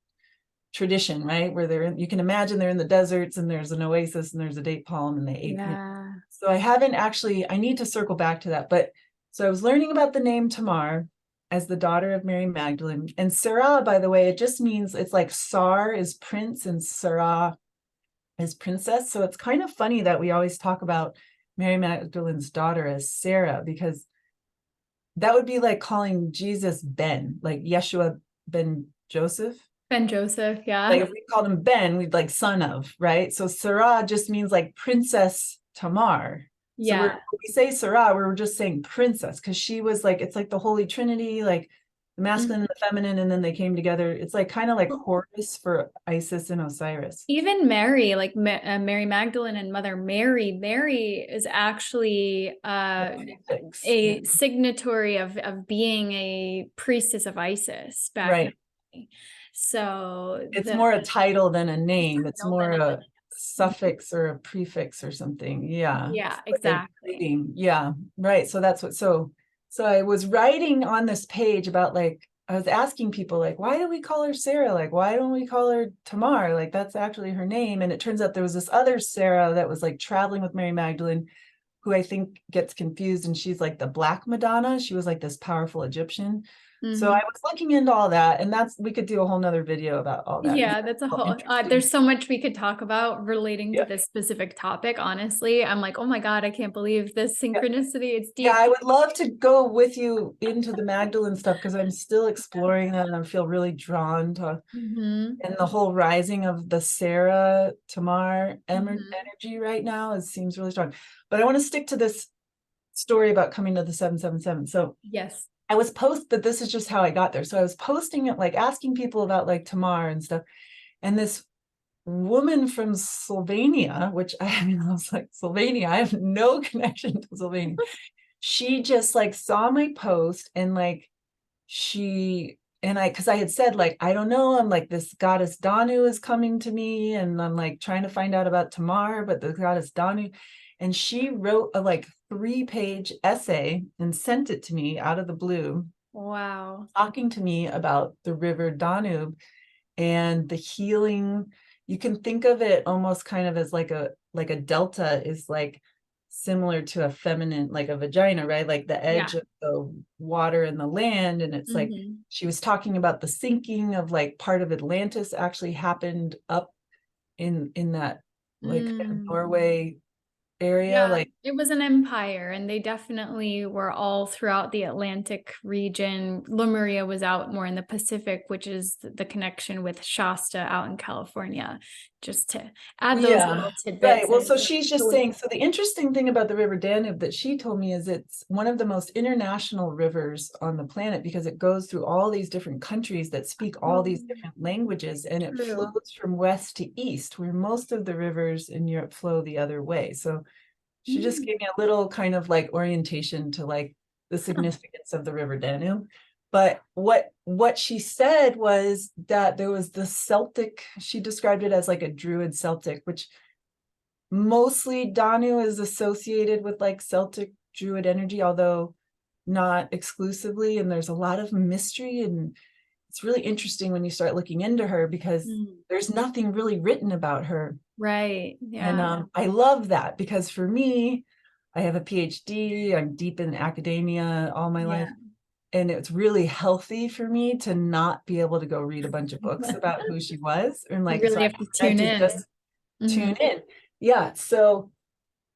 Speaker 2: tradition, right? Where they're in, you can imagine they're in the deserts and there's an oasis and there's a date palm and they ate.
Speaker 1: Yeah.
Speaker 2: So I haven't actually, I need to circle back to that. But so I was learning about the name Tamar as the daughter of Mary Magdalene. And Sarah, by the way, it just means, it's like Sar is prince and Sarah is princess. So it's kind of funny that we always talk about Mary Magdalene's daughter as Sarah, because that would be like calling Jesus Ben, like Yeshua ben Joseph.
Speaker 1: Ben Joseph, yeah.
Speaker 2: Like if we called him Ben, we'd like son of, right? So Sarah just means like Princess Tamar. So
Speaker 1: Yeah.
Speaker 2: when we say Sarah, we're just saying princess, because she was like, it's like the Holy Trinity, like the masculine and the feminine, and then they came together. It's like kind of like Horus for Isis and Osiris.
Speaker 1: Even Mary, like Mary Magdalene and Mother Mary, Mary is actually a signatory of being a priestess of Isis back
Speaker 2: Right.
Speaker 1: in the day. So
Speaker 2: It's more a title than a name. It's more
Speaker 1: than
Speaker 2: a suffix or a prefix or something. Yeah.
Speaker 1: Yeah,
Speaker 2: Like
Speaker 1: exactly.
Speaker 2: yeah, right. So that's what, so I was writing on this page about like, I was asking people like, why do we call her Sarah? Like, why don't we call her Tamar? Like, that's actually her name. And it turns out there was this other Sarah that was like traveling with Mary Magdalene, who I think gets confused. And she's like the Black Madonna. She was like this powerful Egyptian. So I was looking into all that, and we could do a whole nother video about all that.
Speaker 1: Yeah, that's a whole, there's so much we could talk about relating to this specific topic. Honestly, I'm like, oh my God, I can't believe this synchronicity. It's deep.
Speaker 2: Yeah, I would love to go with you into the Magdalene stuff, because I'm still exploring that and I feel really drawn to and the whole rising of the Sarah Tamar energy right now seems really strong. But I want to stick to this story about coming to the 777. So
Speaker 1: yes,
Speaker 2: I was but this is just how I got there. So I was posting it, like asking people about like Tamar and stuff. And this woman from Slovenia, which I mean, I was like, Slovenia, I have no connection to Slovenia. She just like saw my post and like because I had said like, I don't know, I'm like, this goddess Danu is coming to me and I'm like trying to find out about Tamar, but the goddess Danu, and she wrote a like 3-page essay and sent it to me out of the blue.
Speaker 1: wow.
Speaker 2: Talking to me about the river Danube and the healing. You can think of it almost kind of as like a delta is like similar to a feminine, like a vagina, right? Like the edge of the water and the land. And it's like, she was talking about the sinking of like part of Atlantis actually happened up in that like Norway area. Like
Speaker 1: it was an empire, and they definitely were all throughout the Atlantic region. Lemuria was out more in the Pacific, which is the connection with Shasta out in California. Just to add those little tidbits.
Speaker 2: Right. Well, so she's just saying, so the interesting thing about the River Danube that she told me is it's one of the most international rivers on the planet, because it goes through all these different countries that speak all these different languages, and it flows from west to east, where most of the rivers in Europe flow the other way. So she just gave me a little kind of like orientation to like the significance of the River Danube. But what she said was that there was the Celtic, she described it as like a Druid Celtic, which mostly Danu is associated with like Celtic Druid energy, although not exclusively. And there's a lot of mystery, and it's really interesting when you start looking into her, because there's nothing really written about her.
Speaker 1: Right. Yeah.
Speaker 2: And I love that, because for me, I have a PhD, I'm deep in academia all my life. And it's really healthy for me to not be able to go read a bunch of books about who she was. And like,
Speaker 1: you really have to tune in.
Speaker 2: Just tune in. Yeah. So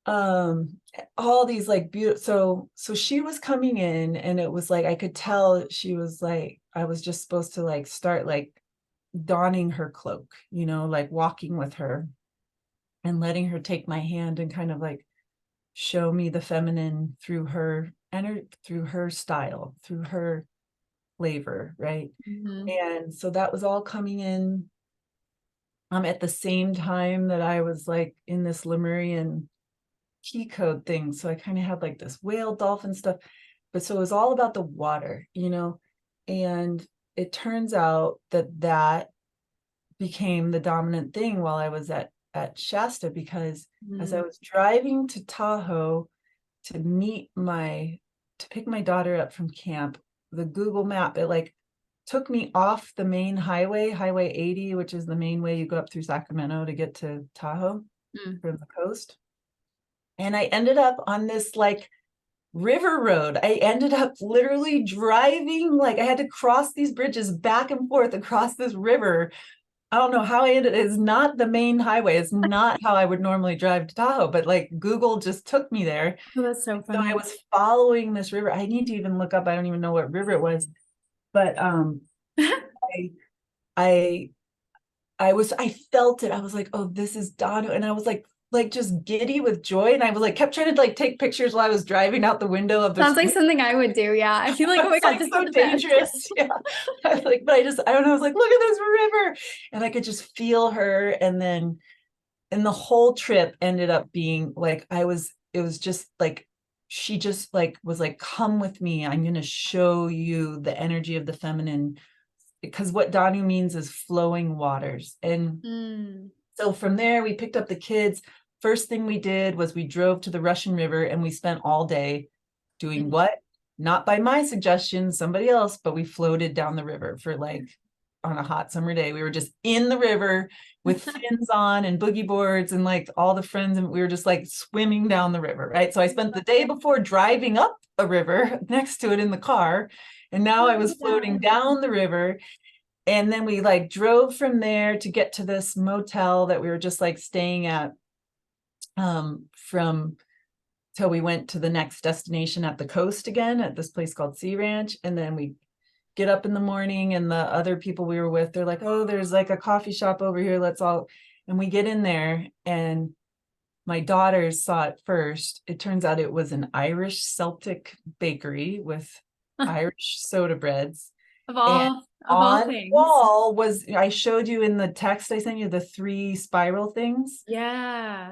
Speaker 2: all these like beautiful, so she was coming in, and it was like I could tell she was like, I was just supposed to like start like donning her cloak, you know, like walking with her and letting her take my hand and kind of like show me the feminine through her energy, through her style, through her flavor, right? And so that was all coming in at the same time that I was like in this Lemurian key code thing. So I kind of had like this whale dolphin stuff, but so it was all about the water, you know. And it turns out that became the dominant thing while I was at at Shasta, because as I was driving to Tahoe to pick my daughter up from camp, the Google map, it like took me off the main highway, Highway 80, which is the main way you go up through Sacramento to get to Tahoe from the coast. And I ended up on this like river road. I ended up literally driving, like I had to cross these bridges back and forth across this river. I don't know how I ended. It's not the main highway. It's not how I would normally drive to Tahoe, but like Google just took me there.
Speaker 1: Oh, that's so
Speaker 2: So I
Speaker 1: funny.
Speaker 2: was following this river. I need to even look up. I don't even know what river it was, but I I felt it. I was like, oh, this is Danu. And I was like just giddy with joy. And I was like, kept trying to like take pictures while I was driving out the window of the
Speaker 1: Sounds like something I would do. Yeah. I feel like, oh my God,
Speaker 2: like
Speaker 1: this
Speaker 2: so
Speaker 1: is the best.
Speaker 2: dangerous. Yeah. I was like, but I don't know. I was like, look at this river. And I could just feel her. And the whole trip ended up being like, it was just like, she just like was like, come with me. I'm going to show you the energy of the feminine, because what Danu means is flowing waters. And so from there, we picked up the kids. First thing we did was we drove to the Russian River, and we spent all day doing what? Not by my suggestion, somebody else, but we floated down the river for like on a hot summer day. We were just in the river with fins on and boogie boards and like all the friends, and we were just like swimming down the river, right? So I spent the day before driving up a river next to it in the car, and now I was floating down the river. And then we like drove from there to get to this motel that we were just like staying at from till we went to the next destination at the coast again at this place called Sea Ranch. And then we get up in the morning, and the other people we were with, they're like, oh, there's like a coffee shop over here. Let's all, and we get in there, and my daughters saw it first. It turns out it was an Irish Celtic bakery with Irish soda breads.
Speaker 1: Of
Speaker 2: And
Speaker 1: all
Speaker 2: on the
Speaker 1: things.
Speaker 2: wall was, I showed you in the text I sent you, the 3 spiral things.
Speaker 1: Yeah.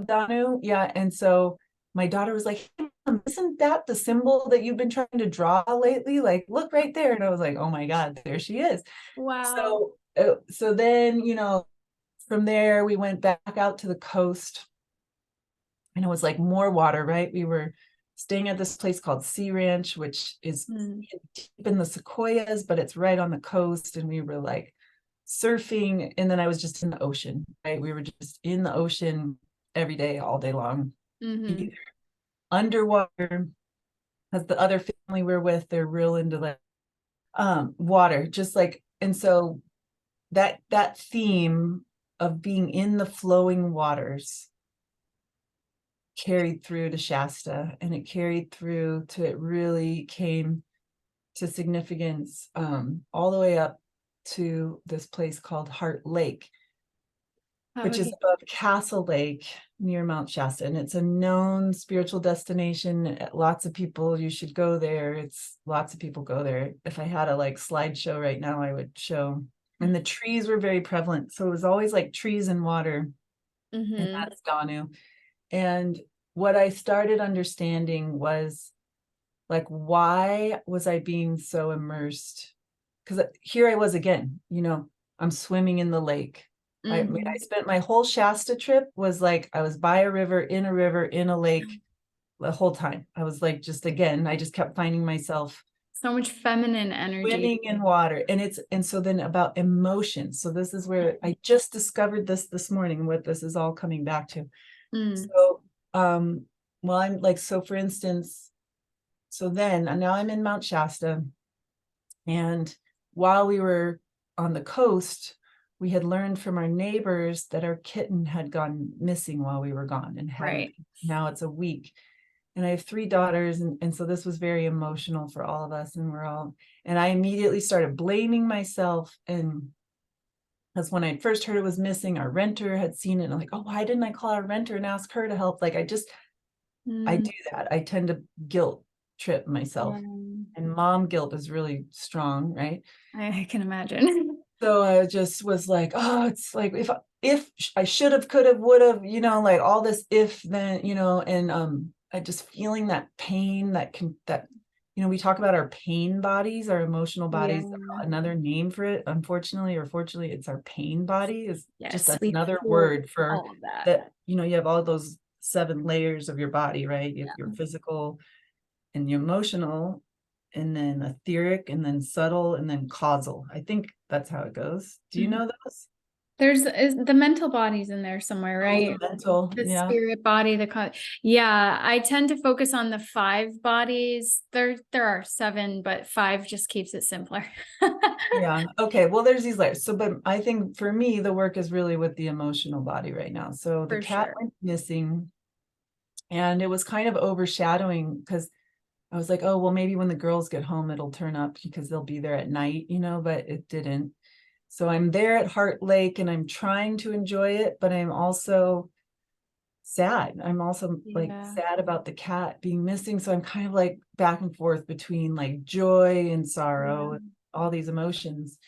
Speaker 2: Danu. Yeah. And so my daughter was like, hey, Mom, isn't that the symbol that you've been trying to draw lately? Like, look right there. And I was like, oh my God, there she is.
Speaker 1: Wow.
Speaker 2: So then, from there we went back out to the coast, and it was like more water, right? We were staying at this place called Sea Ranch, which is deep in the sequoias, but it's right on the coast. And we were like surfing. And then I was just in the ocean, right? We were just in the ocean every day, all day long, either underwater, as the other family we're with, they're real into like water, just like, and so that theme of being in the flowing waters carried through to Shasta, and it carried through to, it really came to significance all the way up to this place called Heart Lake, which is above Castle Lake near Mount Shasta. And it's a known spiritual destination. Lots of people, you should go there. Lots of people go there. If I had a like slideshow right now, I would show. And the trees were very prevalent. So it was always like trees and water. And that's Danu. And what I started understanding was like, why was I being so immersed? Because here I was again, I'm swimming in the lake. I spent my whole Shasta trip was like, I was by a river, in a lake the whole time. I was like, just again, I just kept finding myself
Speaker 1: so much feminine energy
Speaker 2: swimming in water. And so then about emotion. So this is where I just discovered this morning, what this is all coming back to. So well, I'm like, so for instance, so then now I'm in Mount Shasta, and while we were on the coast, we had learned from our neighbors that our kitten had gone missing while we were gone, and now it's a week. And I have 3 daughters, and so this was very emotional for all of us, and I immediately started blaming myself. And because when I first heard it was missing, our renter had seen it, and I'm like, oh, why didn't I call our renter and ask her to help? Like, I do that. I tend to guilt trip myself, and mom guilt is really strong, right?
Speaker 1: I can imagine.
Speaker 2: So I just was like, oh, it's like, if I should have, could have, would have, like all this if then, and I just feeling that pain, that we talk about our pain bodies, our emotional bodies.
Speaker 1: Yeah.
Speaker 2: Another name for it, unfortunately or fortunately, it's our pain body, is just
Speaker 1: Yes, we
Speaker 2: another
Speaker 1: feel
Speaker 2: word for
Speaker 1: all of that.
Speaker 2: that. You have all those 7 layers of your body, right? You have
Speaker 1: Yeah.
Speaker 2: your physical and your emotional, and then etheric, and then subtle, and then causal. I think that's how it goes. Do you
Speaker 1: Mhm.
Speaker 2: know those?
Speaker 1: Is the mental body's in there somewhere,
Speaker 2: Oh,
Speaker 1: right?
Speaker 2: the mental,
Speaker 1: The
Speaker 2: yeah.
Speaker 1: spirit body, yeah, I tend to focus on the 5 bodies. There are 7, but 5 just keeps it simpler.
Speaker 2: Yeah. Okay. Well, there's these layers. So, but I think for me, the work is really with the emotional body right now. So the
Speaker 1: For
Speaker 2: cat
Speaker 1: sure.
Speaker 2: went missing, and it was kind of overshadowing because I was like, oh, well, maybe when the girls get home, it'll turn up because they'll be there at night, but it didn't. So I'm there at Heart Lake and I'm trying to enjoy it, but I'm also sad. I'm also like
Speaker 1: Yeah.
Speaker 2: sad about the cat being missing. So I'm kind of like back and forth between like joy and sorrow,
Speaker 1: Yeah.
Speaker 2: and all these emotions.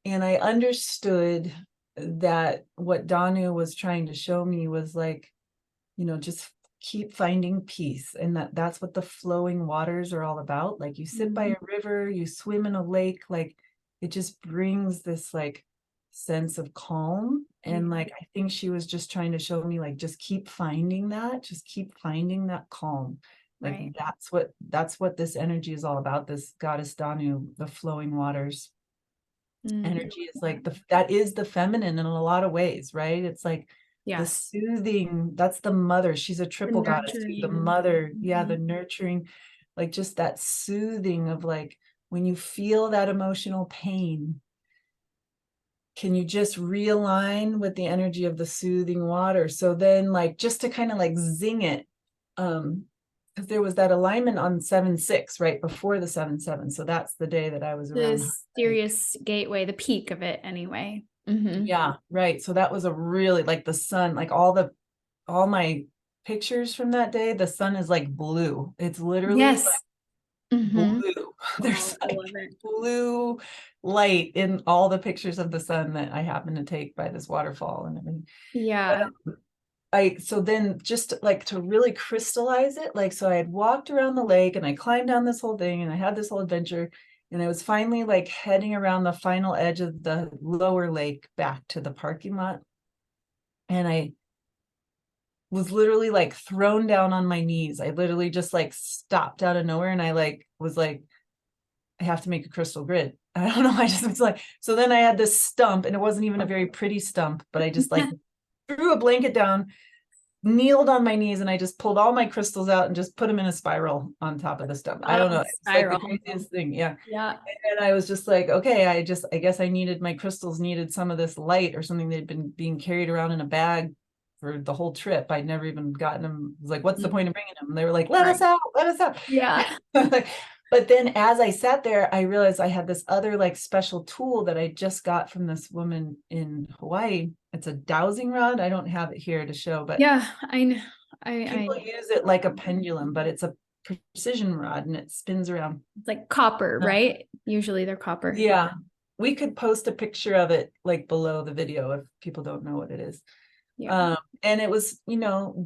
Speaker 2: And I understood that what Danu was trying to show me was like, just keep finding peace, and that's what the flowing waters are all about. Like you sit by
Speaker 1: Mhm.
Speaker 2: a river, you swim in a lake, like it just brings this like sense of calm. And
Speaker 1: Yeah.
Speaker 2: like I think she was just trying to show me like just keep finding that calm. Like
Speaker 1: Right.
Speaker 2: that's what this energy is all about. This goddess Danu, the flowing waters
Speaker 1: Mm.
Speaker 2: energy, is like that is the feminine in a lot of ways, right? It's like the
Speaker 1: Yes.
Speaker 2: soothing, that's the mother. She's a
Speaker 1: The
Speaker 2: triple goddess too. The
Speaker 1: nurturing.
Speaker 2: mother, yeah, the
Speaker 1: Mhm.
Speaker 2: nurturing, like just that soothing of like when you feel that emotional pain, can you just realign with the energy of the soothing water? So then like just to kind of like zing it, because there was that alignment on 7/6 right before the 7/7. So that's the day that I was
Speaker 1: The
Speaker 2: around.
Speaker 1: serious gateway, the peak of it anyway. Hmm.
Speaker 2: Yeah, right. So that was a really like the sun, like all my pictures from that day, the sun is like blue. It's literally like
Speaker 1: Yes. Hmm.
Speaker 2: blue. There's
Speaker 1: Oh, I
Speaker 2: like
Speaker 1: love it.
Speaker 2: blue light in all the pictures of the sun that I happen to take by this waterfall and everything. But
Speaker 1: Yeah.
Speaker 2: so then just like to really crystallize it, like so I had walked around the lake and I climbed down this whole thing and I had this whole adventure, and I was finally like heading around the final edge of the lower lake back to the parking lot, and I was literally like thrown down on my knees. I literally just like stopped out of nowhere, and I like was like, I have to make a crystal grid. I don't know. I just was like, so then I had this stump, and it wasn't even a very pretty stump, but I just like threw a blanket down, kneeled on my knees, and I just pulled all my crystals out and just put them in a spiral on top of the stump. I
Speaker 1: Oh,
Speaker 2: don't know. It's like the
Speaker 1: spiral.
Speaker 2: craziest thing. Yeah.
Speaker 1: Yeah.
Speaker 2: And I was just like, okay, I guess I needed, my crystals needed some of this light or something. They'd been being carried around in a bag for the whole trip. I'd never even gotten them. I was like, what's the point of bringing them? And they were like, let
Speaker 1: Right.
Speaker 2: us out, let us out.
Speaker 1: Yeah.
Speaker 2: But then as I sat there, I realized I had this other like special tool that I just got from this woman in Hawaii. It's a dowsing rod. I don't have it here to show, but
Speaker 1: Yeah. I know. I
Speaker 2: people use it like a pendulum, but it's a precision rod and it spins around.
Speaker 1: It's like copper, right? Usually they're copper.
Speaker 2: Yeah, we could post a picture of it like below the video if people don't know what it is.
Speaker 1: Yeah.
Speaker 2: And it was,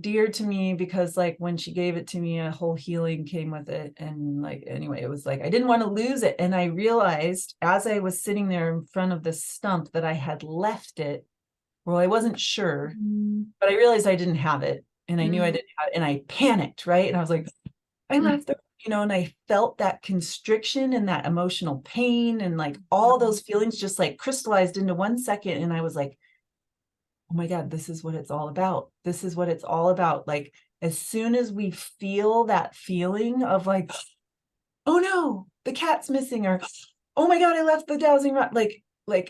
Speaker 2: dear to me because like when she gave it to me, a whole healing came with it. And like, anyway, it was like, I didn't want to lose it. And I realized as I was sitting there in front of this stump that I had left it. Well, I wasn't sure,
Speaker 1: Mm.
Speaker 2: but I realized I didn't have it. And I knew I
Speaker 1: Mm.
Speaker 2: didn't have it. And I panicked, right? And I was like, I
Speaker 1: Mm.
Speaker 2: left it, and I felt that constriction and that emotional pain and like all those feelings just like crystallized into 1 second. And I was like, oh my God, this is what it's all about. This is what it's all about. Like, as soon as we feel that feeling of like, oh no, the cat's missing, or oh my God, I left the dowsing rod, like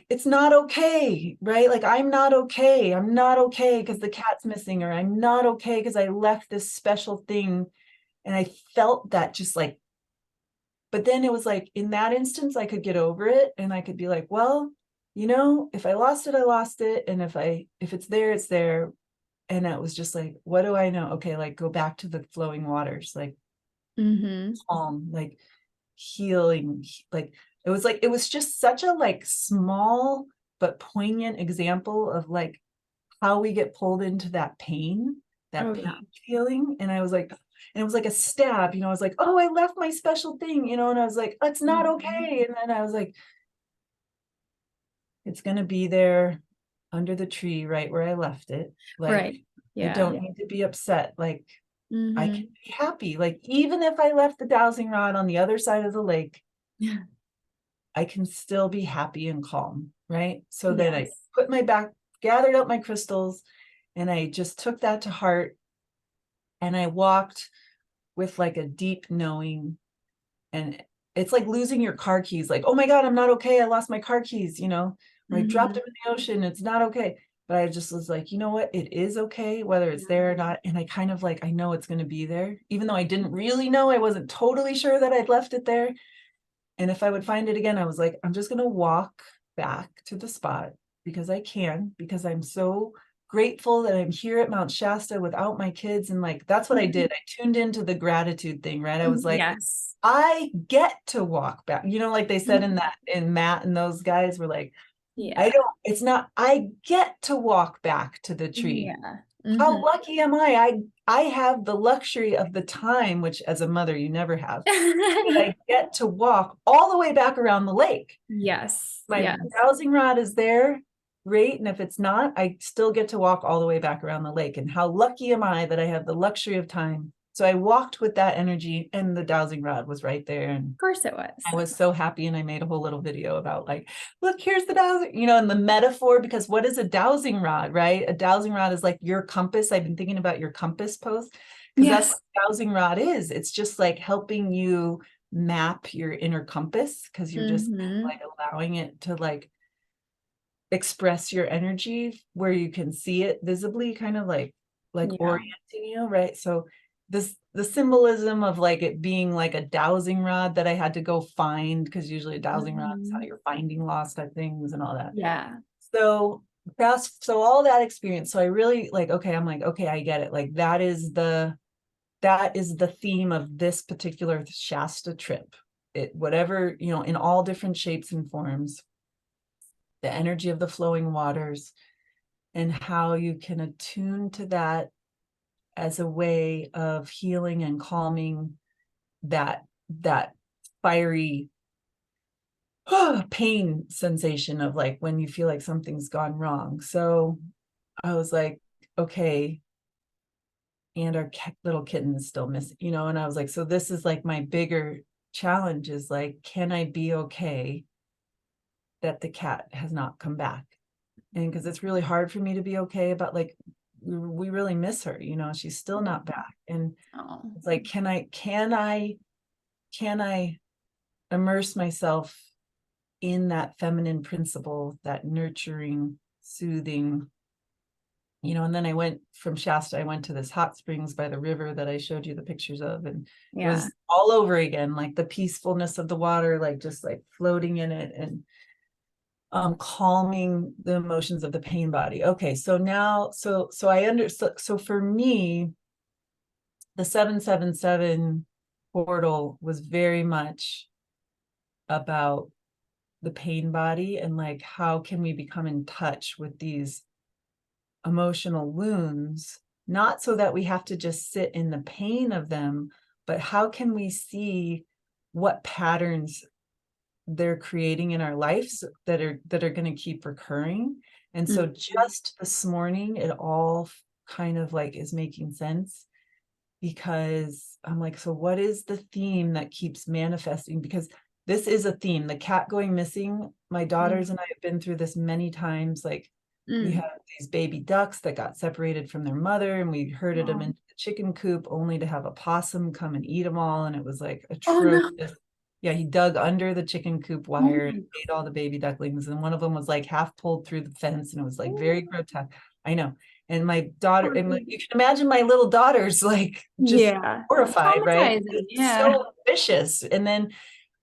Speaker 2: it's not okay, right? Like I'm not okay. I'm not okay because the cat's missing, or I'm not okay because I left this special thing. And I felt that just like, but then it was like in that instance, I could get over it and I could be like, well, if I lost it, I lost it. And if it's there, it's there. And it was just like, what do I know? Okay, like go back to the flowing waters, like
Speaker 1: Mm-hmm.
Speaker 2: calm, like healing, like it was just such a like small but poignant example of like how we get pulled into that
Speaker 1: Oh
Speaker 2: pain
Speaker 1: yeah.
Speaker 2: feeling. And I was like, And it was like a stab, I was like, oh, I left my special thing, and I was like, it's not okay. And then I was like, it's going to be there under the tree right where I left it. Like,
Speaker 1: Right.
Speaker 2: I
Speaker 1: Yeah.
Speaker 2: don't need to be upset. Like, I
Speaker 1: Mm-hmm.
Speaker 2: can be happy. Like, even if I left the dowsing rod on the other side of the lake,
Speaker 1: Yeah.
Speaker 2: I can still be happy and calm. Right. So then I
Speaker 1: Yes.
Speaker 2: put my back, gathered up my crystals, and I just took that to heart. And I walked with like a deep knowing. And it's like losing your car keys. Like, oh my God, I'm not okay. I lost my car keys, or I dropped
Speaker 1: Mm-hmm.
Speaker 2: them in the ocean. It's not okay. But I just was like, you know what? It is okay, whether it's there or not. And I kind of like, I know it's going to be there, even though I didn't really know. I wasn't totally sure that I'd left it there. And if I would find it again, I was like, I'm just going to walk back to the spot because I can, because I'm so grateful that I'm here at Mount Shasta without my kids. And like, that's what I did. I tuned into the gratitude thing, right? I was like,
Speaker 1: Yes.
Speaker 2: I get to walk back. Like they said in Matt and those guys were like,
Speaker 1: Yeah.
Speaker 2: it's not, I get to walk back to the tree.
Speaker 1: Yeah.
Speaker 2: How
Speaker 1: Mm-hmm.
Speaker 2: lucky am I have the luxury of the time, which as a mother, you never have, that I get to walk all the way back around the lake.
Speaker 1: Yes.
Speaker 2: My
Speaker 1: Yes.
Speaker 2: dowsing rod is there. Great. And if it's not, I still get to walk all the way back around the lake. And how lucky am I that I have the luxury of time. So I walked with that energy, and the dowsing rod was right there. And
Speaker 1: Of course it was.
Speaker 2: I was so happy. And I made a whole little video about like, look, here's the dowsing, and the metaphor, because what is a dowsing rod, right? A dowsing rod is like your compass. I've been thinking about your compass post, because that's what a dowsing rod is. It's just like helping you map your inner compass, because you're just like allowing it to like express your energy where you can see it visibly, kind of like orienting you, right? So the symbolism of like it being like a dowsing rod that I had to go find, because usually a dowsing rod is how you're finding lost things and all that.
Speaker 1: Yeah.
Speaker 2: So all that experience. So I really like, okay, I'm like, okay, I get it. Like that is the theme of this particular Shasta trip. It, whatever, in all different shapes and forms, the energy of the flowing waters, and how you can attune to that as a way of healing and calming that fiery pain sensation of like when you feel like something's gone wrong. So I was like, okay, and our little kitten is still missing, and I was like, so this is like my bigger challenge is like, can I be okay that the cat has not come back? And because it's really hard for me to be okay about like, we really miss her, she's still not back. And it's like, can I immerse myself in that feminine principle, that nurturing, soothing, and then I went from Shasta, I went to this hot springs by the river that I showed you the pictures of, and it was all over again, like the peacefulness of the water, like just like floating in it, and calming the emotions of the pain body. Okay, so now, so I understood. So for me, the 777 portal was very much about the pain body, and like, how can we become in touch with these emotional wounds, not so that we have to just sit in the pain of them, but how can we see what patterns they're creating in our lives that are going to keep recurring. And so just this morning, it all kind of like is making sense, because I'm like, so what is the theme that keeps manifesting? Because this is a theme, the cat going missing. My daughters and I have been through this many times. Like we had these baby ducks that got separated from their mother, and we herded them into the chicken coop only to have a possum come and eat them all. And it was like atrocious. Yeah, he dug under the chicken coop wire and ate all the baby ducklings. And one of them was like half pulled through the fence, and it was like very grotesque. I know. And my daughter, and you can imagine my little daughter's like just horrified, right? It's so vicious. And then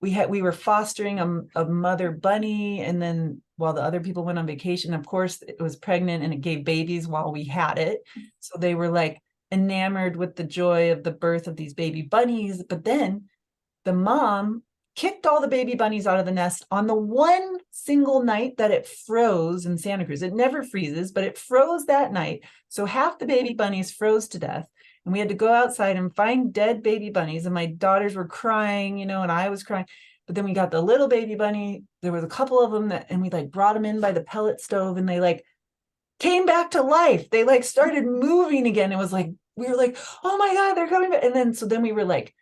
Speaker 2: we were fostering a mother bunny, and then while the other people went on vacation, of course, it was pregnant and it gave babies while we had it. So they were like enamored with the joy of the birth of these baby bunnies. But then the mom kicked all the baby bunnies out of the nest on the one single night that it froze in Santa Cruz. It never freezes, but it froze that night. So half the baby bunnies froze to death. And we had to go outside and find dead baby bunnies. And my daughters were crying, you know, and I was crying. But then we got the little baby bunny. There was a couple of them and we like brought them in by the pellet stove, and they like came back to life. They like started moving again. It was like, we were like, oh my God, they're coming back. And then, so then we were like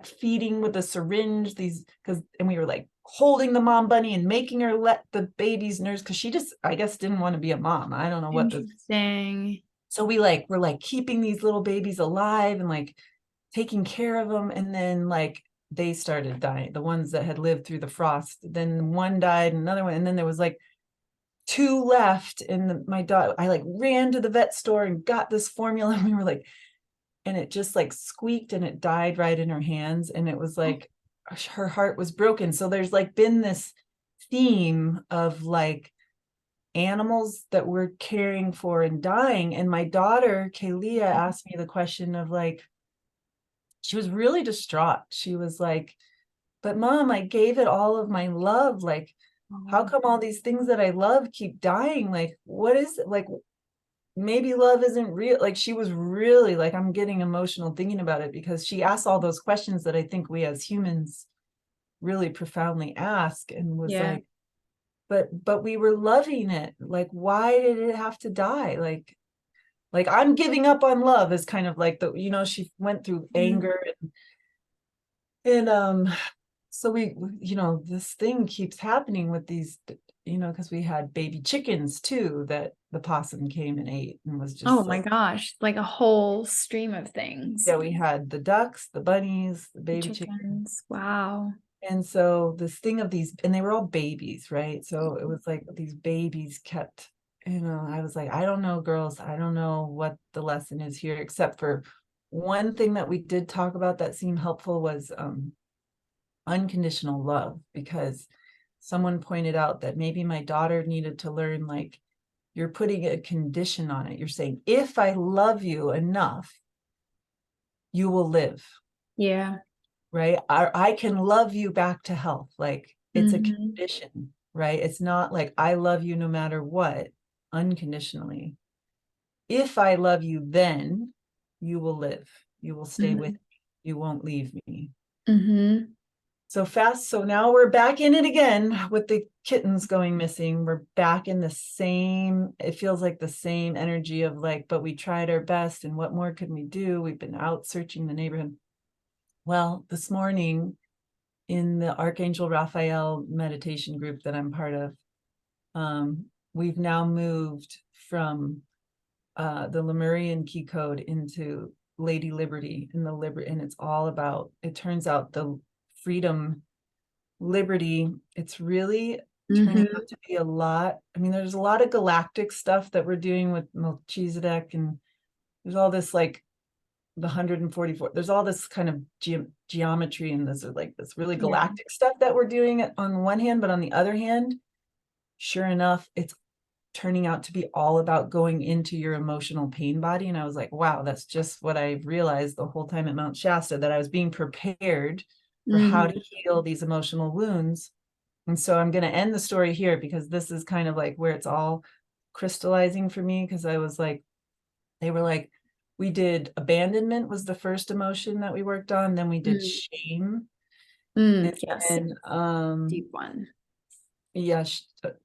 Speaker 2: feeding with a syringe and we were like holding the mom bunny and making her let the babies nurse. Cause she just, I guess, didn't want to be a mom. I don't know what.
Speaker 1: Interesting.
Speaker 2: So we're like keeping these little babies alive and like taking care of them. And then like they started dying, the ones that had lived through the frost. Then one died, another one. And then there was like two left. And my daughter, I like ran to the vet store and got this formula. And we were like, and it just like squeaked and it died right in her hands. And it was like, her heart was broken. So there's like been this theme of like animals that we're caring for and dying. And my daughter, Kalia, asked me the question of like, she was really distraught. She was like, but mom, I gave it all of my love. Like, how come all these things that I love keep dying? Like, what is it? Like, maybe love isn't real. Like, she was really like, I'm getting emotional thinking about it, because she asked all those questions that I think we as humans really profoundly ask, and was like, but we were loving it. Like, why did it have to die? Like I'm giving up on love is kind of like the, you know, she went through anger and so we, you know, this thing keeps happening with these, you know, because we had baby chickens too that the possum came and ate, and was just
Speaker 1: Oh my
Speaker 2: like,
Speaker 1: gosh, like a whole stream of things.
Speaker 2: yeah, we had the ducks, the bunnies, the baby chickens.
Speaker 1: Wow.
Speaker 2: And so this thing of these, and they were all babies, right? So it was like these babies kept, you know, I was like, I don't know, girls, I don't know what the lesson is here, except for one thing that we did talk about that seemed helpful was unconditional love, because someone pointed out that maybe my daughter needed to learn, like, you're putting a condition on it. You're saying, if I love you enough, you will live.
Speaker 1: Yeah.
Speaker 2: Right? I can love you back to health. Like, it's a condition, right? It's not like I love you no matter what, unconditionally. If I love you, then you will live. You will stay with me. You won't leave me. So now we're back in it again with the kittens going missing. We're back in the same, it feels like the same energy of like, but we tried our best, and what more can we do? We've been out searching the neighborhood. Well, this morning in the Archangel Raphael meditation group that I'm part of, we've now moved from the Lemurian key code into Lady Liberty, and it's all about, it turns out, the freedom, liberty. It's really turning out to be a lot. I mean, there's a lot of galactic stuff that we're doing with Melchizedek, and there's all this like the 144, there's all this kind of geometry, and this is like this really galactic stuff that we're doing on one hand, but on the other hand, sure enough, it's turning out to be all about going into your emotional pain body. And I was like, wow, that's just what I realized the whole time at Mount Shasta, that I was being prepared for how to heal these emotional wounds. And so I'm going to end the story here, because this is kind of like where it's all crystallizing for me, because I was like, they were like, we did abandonment was the first emotion that we worked on. Then we did shame.
Speaker 1: Yes.
Speaker 2: And
Speaker 1: deep one.
Speaker 2: Yeah,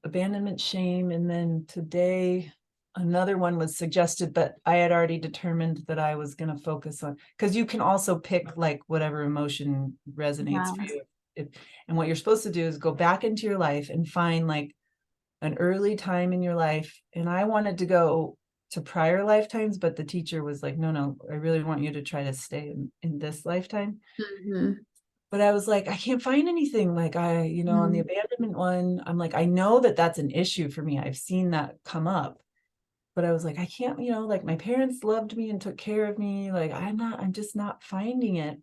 Speaker 2: abandonment, shame. And then today, another one was suggested, but I had already determined that I was going to focus on, because you can also pick like whatever emotion resonates for you. And what you're supposed to do is go back into your life and find like an early time in your life. And I wanted to go to prior lifetimes, but the teacher was like, no, I really want you to try to stay in this lifetime. But I was like, I can't find anything. Like, on the abandonment one, I'm like, I know that that's an issue for me. I've seen that come up, but I was like, I can't, like my parents loved me and took care of me. Like, I'm just not finding it.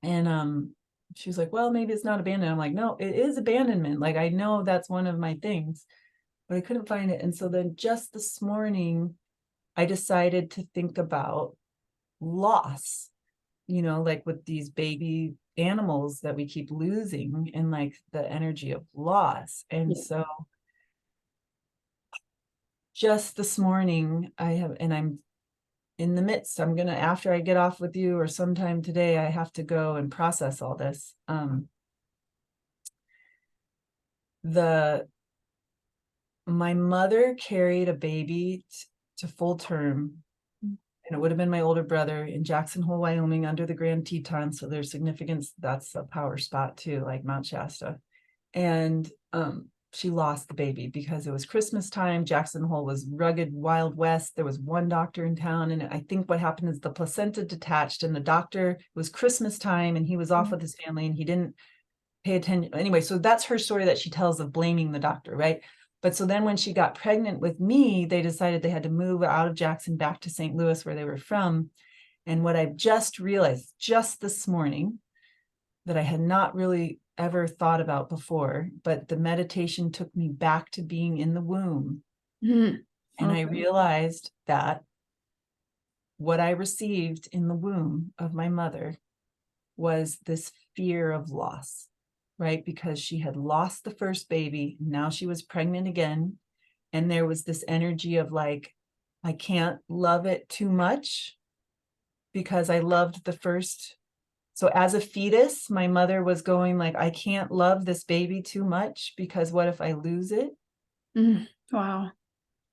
Speaker 2: And she was like, well, maybe it's not abandonment. I'm like, no, it is abandonment. Like, I know that's one of my things, but I couldn't find it. And so then just this morning, I decided to think about loss, like with these baby animals that we keep losing, and like the energy of loss. And so just this morning, I'm in the midst, after I get off with you or sometime today, I have to go and process all this. My mother carried a baby to full term, and it would have been my older brother in Jackson Hole, Wyoming, under the Grand Teton. So there's significance. That's a power spot too, like Mount Shasta. And she lost the baby because it was Christmas time. Jackson Hole was rugged Wild West. There was one doctor in town, and I think what happened is the placenta detached, and the doctor, it was Christmas time, and he was off with his family, and he didn't pay attention. Anyway, so that's her story that she tells of blaming the doctor, right? But so then when she got pregnant with me, they decided they had to move out of Jackson back to St. Louis, where they were from. And what I've just realized just this morning, that I had not really ever thought about before, but the meditation took me back to being in the womb. And I realized that what I received in the womb of my mother was this fear of loss, right? Because she had lost the first baby. Now she was pregnant again. And there was this energy of like, I can't love it too much because I loved the first. So as a fetus, my mother was going like, I can't love this baby too much because what if I lose it?
Speaker 1: Wow.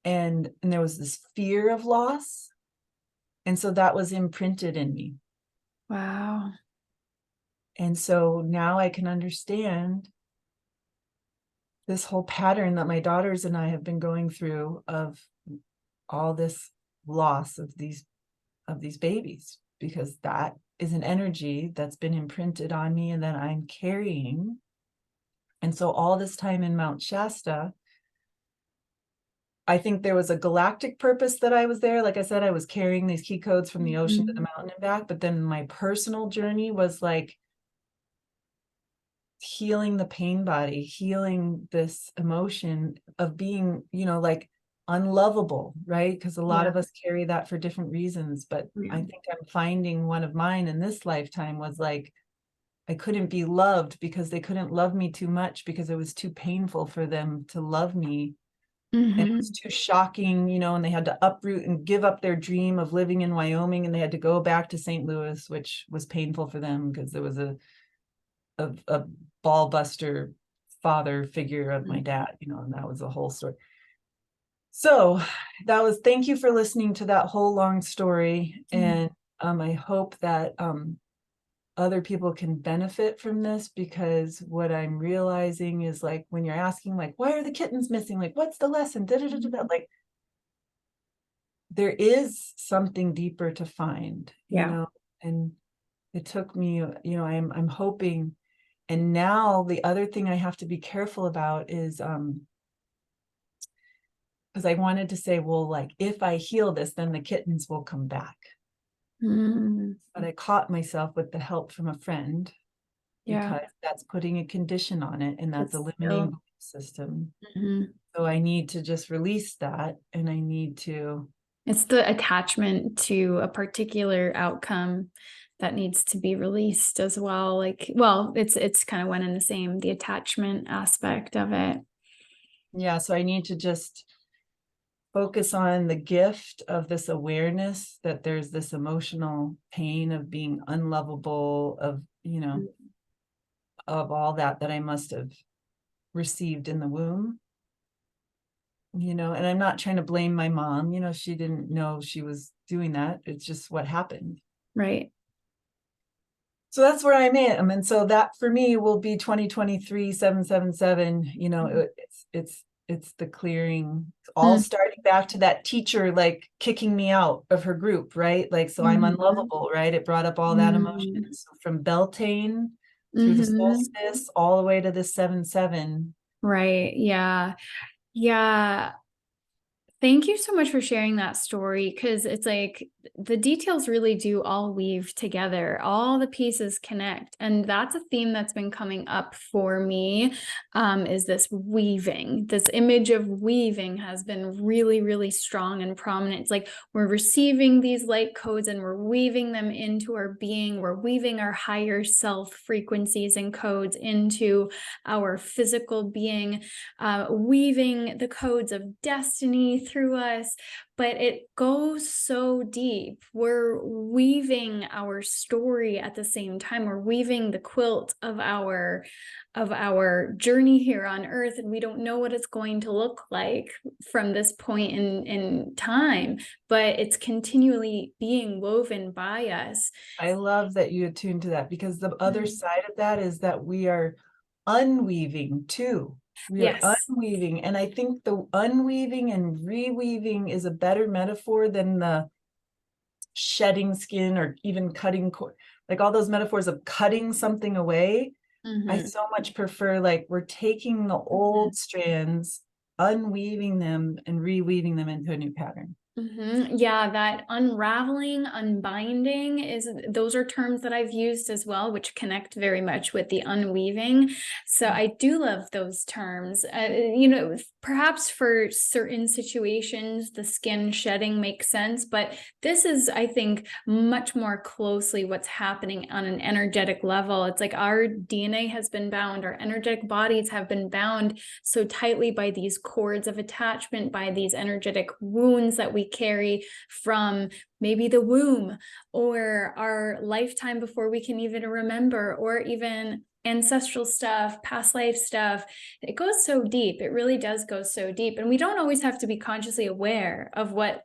Speaker 2: And there was this fear of loss. And so that was imprinted in me.
Speaker 1: Wow.
Speaker 2: And so now I can understand this whole pattern that my daughters and I have been going through of all this loss of these babies, because that is an energy that's been imprinted on me and that I'm carrying. And so all this time in Mount Shasta, I think there was a galactic purpose that I was there. Like I said, I was carrying these key codes from the ocean to the mountain and back. But then my personal journey was like healing the pain body, healing this emotion of being, like unlovable, right? Because a lot of us carry that for different reasons. But I think I'm finding one of mine in this lifetime was like, I couldn't be loved because they couldn't love me too much because it was too painful for them to love me. And it was too shocking, and they had to uproot and give up their dream of living in Wyoming, and they had to go back to St. Louis, which was painful for them because there was a ball buster father figure of my dad, and that was a whole story. So thank you for listening to that whole long story. And I hope that other people can benefit from this, because what I'm realizing is like, when you're asking like, why are the kittens missing? Like, what's the lesson? Like, there is something deeper to find, and it took me, I'm hoping. And now the other thing I have to be careful about is, because I wanted to say, well, like, if I heal this, then the kittens will come back. But I caught myself with the help from a friend, because that's putting a condition on it, and that's a limiting belief system. So I need to just release that, and I need to.
Speaker 1: It's the attachment to a particular outcome that needs to be released as well. Like, well, it's kind of one and the same, the attachment aspect of it.
Speaker 2: Yeah. So I need to just focus on the gift of this awareness that there's this emotional pain of being unlovable, of, of all that I must have received in the womb, and I'm not trying to blame my mom. She didn't know she was doing that. It's just what happened.
Speaker 1: Right.
Speaker 2: So that's where I'm at. And so that for me will be 2023, 777, it's the clearing, all starting back to that teacher, like kicking me out of her group, right? Like, so I'm unlovable, right? It brought up all that emotion. So from Beltane through the solstice, all the way to the 7-7.
Speaker 1: Right. Yeah. Yeah. Thank you so much for sharing that story, because it's like the details really do all weave together. All the pieces connect. And that's a theme that's been coming up for me, is this weaving. This image of weaving has been really, really strong and prominent. It's like we're receiving these light codes and we're weaving them into our being. We're weaving our higher self frequencies and codes into our physical being, weaving the codes of destiny through us, but it goes so deep. We're weaving our story at the same time. We're weaving the quilt of our journey here on earth, and we don't know what it's going to look like from this point in time, but it's continually being woven by us.
Speaker 2: I love that you attune to that, because the other side of that is that we are unweaving too. We are
Speaker 1: Yes.
Speaker 2: unweaving. And I think the unweaving and reweaving is a better metaphor than the shedding skin or even cutting cord. Like all those metaphors of cutting something away. I so much prefer, like, we're taking the old strands, unweaving them and reweaving them into a new pattern.
Speaker 1: Yeah, that unraveling, unbinding those are terms that I've used as well, which connect very much with the unweaving. So I do love those terms. Perhaps for certain situations, the skin shedding makes sense, but this is, I think, much more closely what's happening on an energetic level. It's like our DNA has been bound, our energetic bodies have been bound so tightly by these cords of attachment, by these energetic wounds that we carry from maybe the womb or our lifetime before we can even remember, or even ancestral stuff, past life stuff. It goes so deep. It really does go so deep. And we don't always have to be consciously aware of what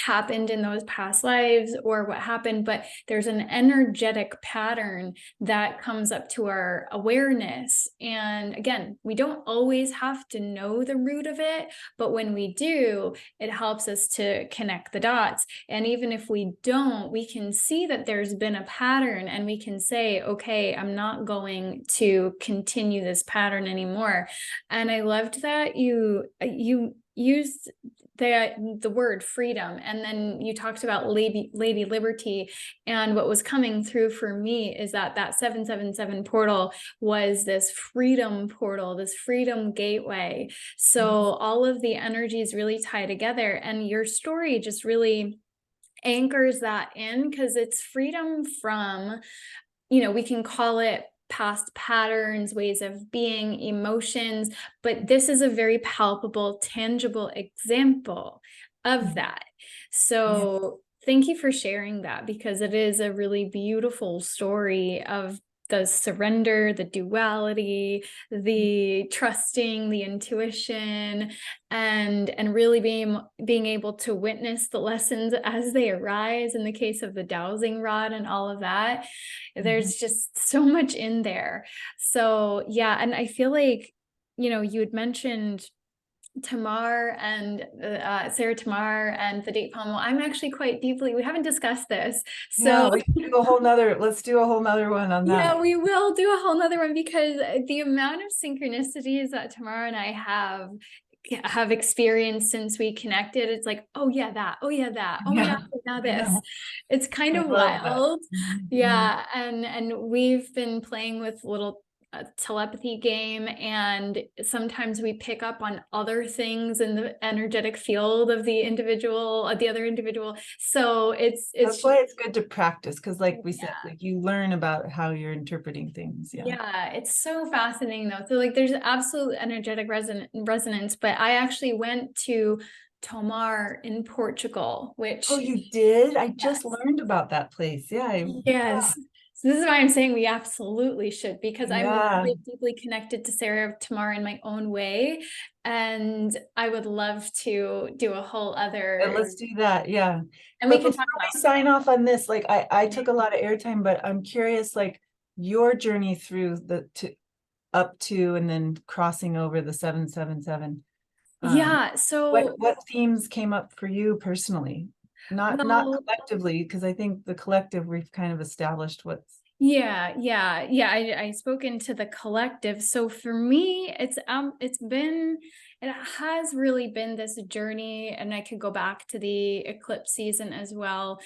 Speaker 1: happened in those past lives or what happened, but there's an energetic pattern that comes up to our awareness. And again, we don't always have to know the root of it, but when we do, it helps us to connect the dots. And even if we don't, we can see that there's been a pattern, and we can say, okay, I'm not going to continue this pattern anymore. And I loved that you used the word freedom, and then you talked about Lady Liberty. And what was coming through for me is that 777 portal was this freedom portal, this freedom gateway. So all of the energies really tie together, and your story just really anchors that in, because it's freedom from, we can call it past patterns, ways of being, emotions, but this is a very palpable, tangible example of that. So thank you for sharing that, because it is a really beautiful story of the surrender, the duality, the trusting, the intuition, and really being able to witness the lessons as they arise in the case of the dowsing rod and all of that. There's just so much in there. So yeah, and I feel like, you had mentioned Tamar and Sarah Tamar and the date palm. Well, I'm actually quite deeply, we haven't discussed this. So
Speaker 2: we can do a whole nother, let's do a whole nother one on that.
Speaker 1: Yeah, we will do a whole nother one, because the amount of synchronicities that Tamara and I have experienced since we connected, it's like, oh yeah, that, oh yeah, that, oh my God, now this. It's kind of wild. Yeah. And we've been playing with little telepathy game, and sometimes we pick up on other things in the energetic field of the other individual. So
Speaker 2: that's why it's good to practice, because like we said, like, you learn about how you're interpreting things.
Speaker 1: Yeah, it's so fascinating though. So like there's absolute energetic resonance, but I actually went to Tomar in Portugal, which...
Speaker 2: Oh, you did? I just learned about that place.
Speaker 1: Yes. So this is why I'm saying we absolutely should, because I'm really deeply connected to Sarah Tamar in my own way. And I would love to do a whole other...
Speaker 2: Let's do that. Yeah.
Speaker 1: And
Speaker 2: but
Speaker 1: we can
Speaker 2: before we sign off on this, like I took a lot of airtime, but I'm curious, like, your journey through up to and then crossing over the 777.
Speaker 1: Yeah. So
Speaker 2: what themes came up for you personally? Not collectively, because I think the collective, we've kind of established what's...
Speaker 1: Yeah. I spoke into the collective. So for me, it has really been this journey, and I could go back to the eclipse season as well.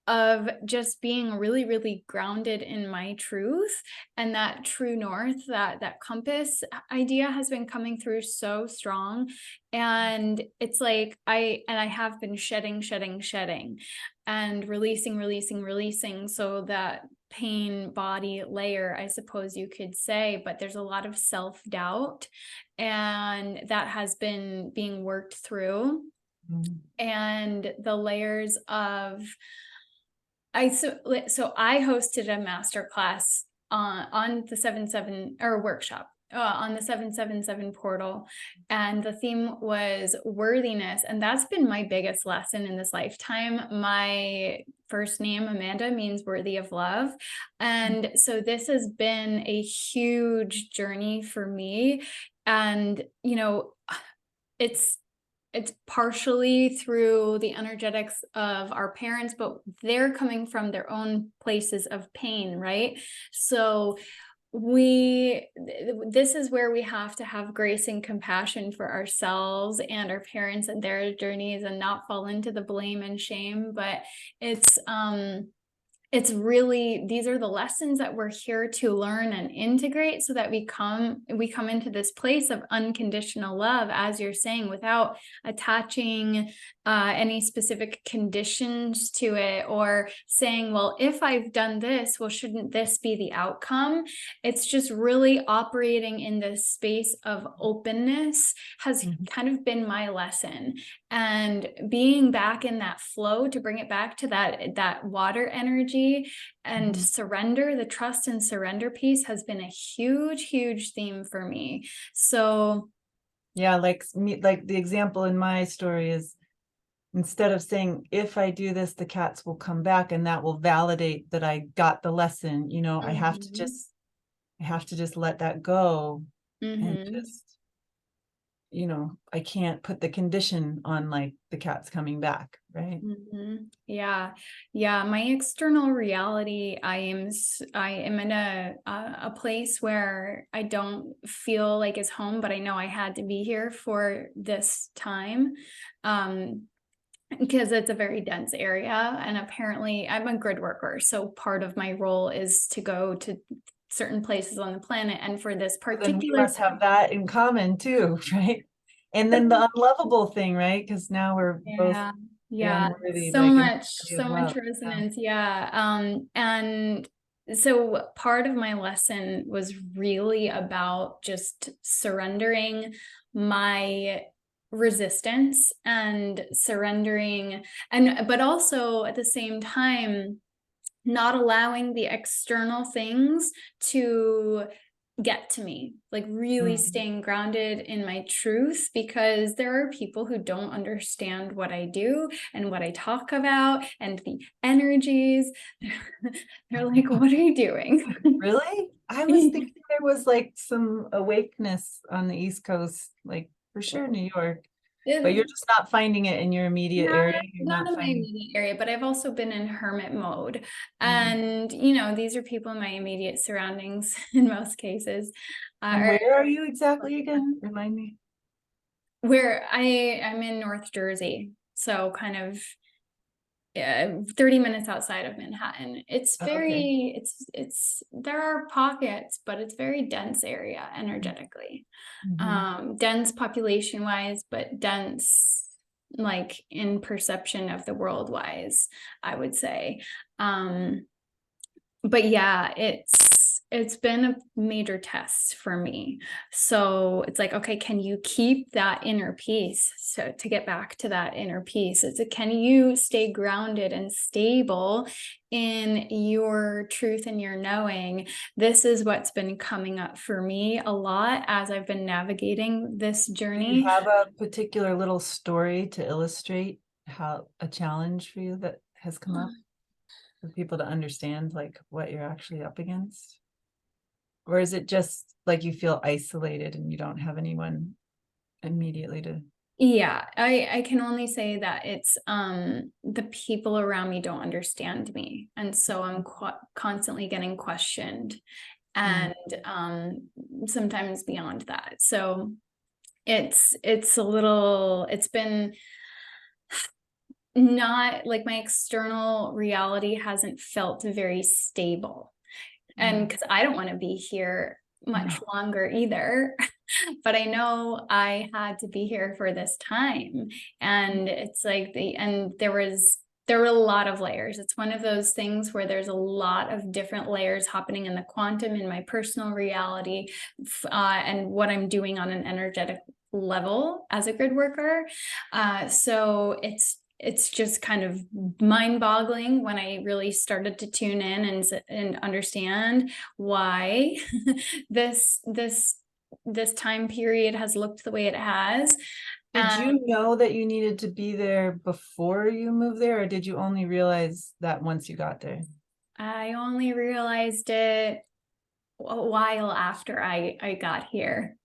Speaker 1: Of just being really, really grounded in my truth, and that true north, that compass idea has been coming through so strong. And it's like I have been shedding and releasing, so that pain body layer, I suppose you could say, but there's a lot of self-doubt, and that has been being worked through. And the layers of so I hosted a masterclass on the 7/7 or workshop on the 7/7/7 portal, and the theme was worthiness, and that's been my biggest lesson in this lifetime. My first name, Amanda, means worthy of love, and so this has been a huge journey for me. And it's partially through the energetics of our parents, but they're coming from their own places of pain, right? So this is where we have to have grace and compassion for ourselves and our parents and their journeys, and not fall into the blame and shame. But it's really, these are the lessons that we're here to learn and integrate, so that we come into this place of unconditional love, as you're saying, without attaching any specific conditions to it, or saying, well, if I've done this, well, shouldn't this be the outcome? It's just really operating in this space of openness has kind of been my lesson. And being back in that flow, to bring it back to that water energy and surrender, the trust and surrender piece has been a huge theme for me. So
Speaker 2: yeah, like the example in my story is, instead of saying, if I do this, the cats will come back and that will validate that I got the lesson, I have to just let that go, and just, I can't put the condition on like the cat's coming back, right?
Speaker 1: Yeah. My external reality, I am in a place where I don't feel like it's home, but I know I had to be here for this time. Because it's a very dense area, and apparently I'm a grid worker. So part of my role is to go to certain places on the planet. And for this
Speaker 2: Then we
Speaker 1: particular
Speaker 2: must have that in common too, right? And then the unlovable thing, right? Because now we're both unworthy,
Speaker 1: so
Speaker 2: like
Speaker 1: much resonance. And so part of my lesson was really about just surrendering my resistance and surrendering, but also at the same time not allowing the external things to get to me, like really staying grounded in my truth, because there are people who don't understand what I do and what I talk about and the energies. They're like, what are you doing?
Speaker 2: Really? I was thinking there was like some awakeness on the East Coast, like for sure New York, but you're just not finding it in your immediate area. You're
Speaker 1: Not
Speaker 2: not
Speaker 1: in my
Speaker 2: finding.
Speaker 1: immediate area, but I've also been in hermit mode.
Speaker 2: Mhm.
Speaker 1: And, these are people in my immediate surroundings in most cases.
Speaker 2: And
Speaker 1: Or
Speaker 2: where are you exactly again? Remind me.
Speaker 1: where I'm in North Jersey. So kind of 30 minutes outside of Manhattan. It's
Speaker 2: Okay.
Speaker 1: very, there are pockets, but it's very dense area energetically.
Speaker 2: Mhm.
Speaker 1: Dense population wise, but dense like in perception of the world wise, I would say. But yeah, it's been a major test for me. So it's like, okay, can you keep that inner peace? So to get back to that inner peace, can you stay grounded and stable in your truth and your knowing? This is what's been coming up for me a lot as I've been navigating this
Speaker 2: Do you
Speaker 1: journey.
Speaker 2: have a particular little story to illustrate how a challenge for you that has come up for people to understand like what you're actually up against? Or is it just like you feel isolated and you don't have anyone immediately to?
Speaker 1: Yeah, I can only say that it's the people around me don't understand me, and so I'm constantly getting questioned, and sometimes beyond that. So it's been not like my external reality hasn't felt very stable, and because I don't want to be here much longer either. But I know I had to be here for this time. And it's like and there was there were a lot of layers. It's one of those things where there's a lot of different layers happening in the quantum, in my personal reality, and what I'm doing on an energetic level as a grid worker. So it's just kind of mind-boggling when I really started to tune in and understand why this time period has looked the way it has.
Speaker 2: Did you know that you needed to be there before you moved there, or did you only realize that once you got there?
Speaker 1: I only realized it a while after I got here,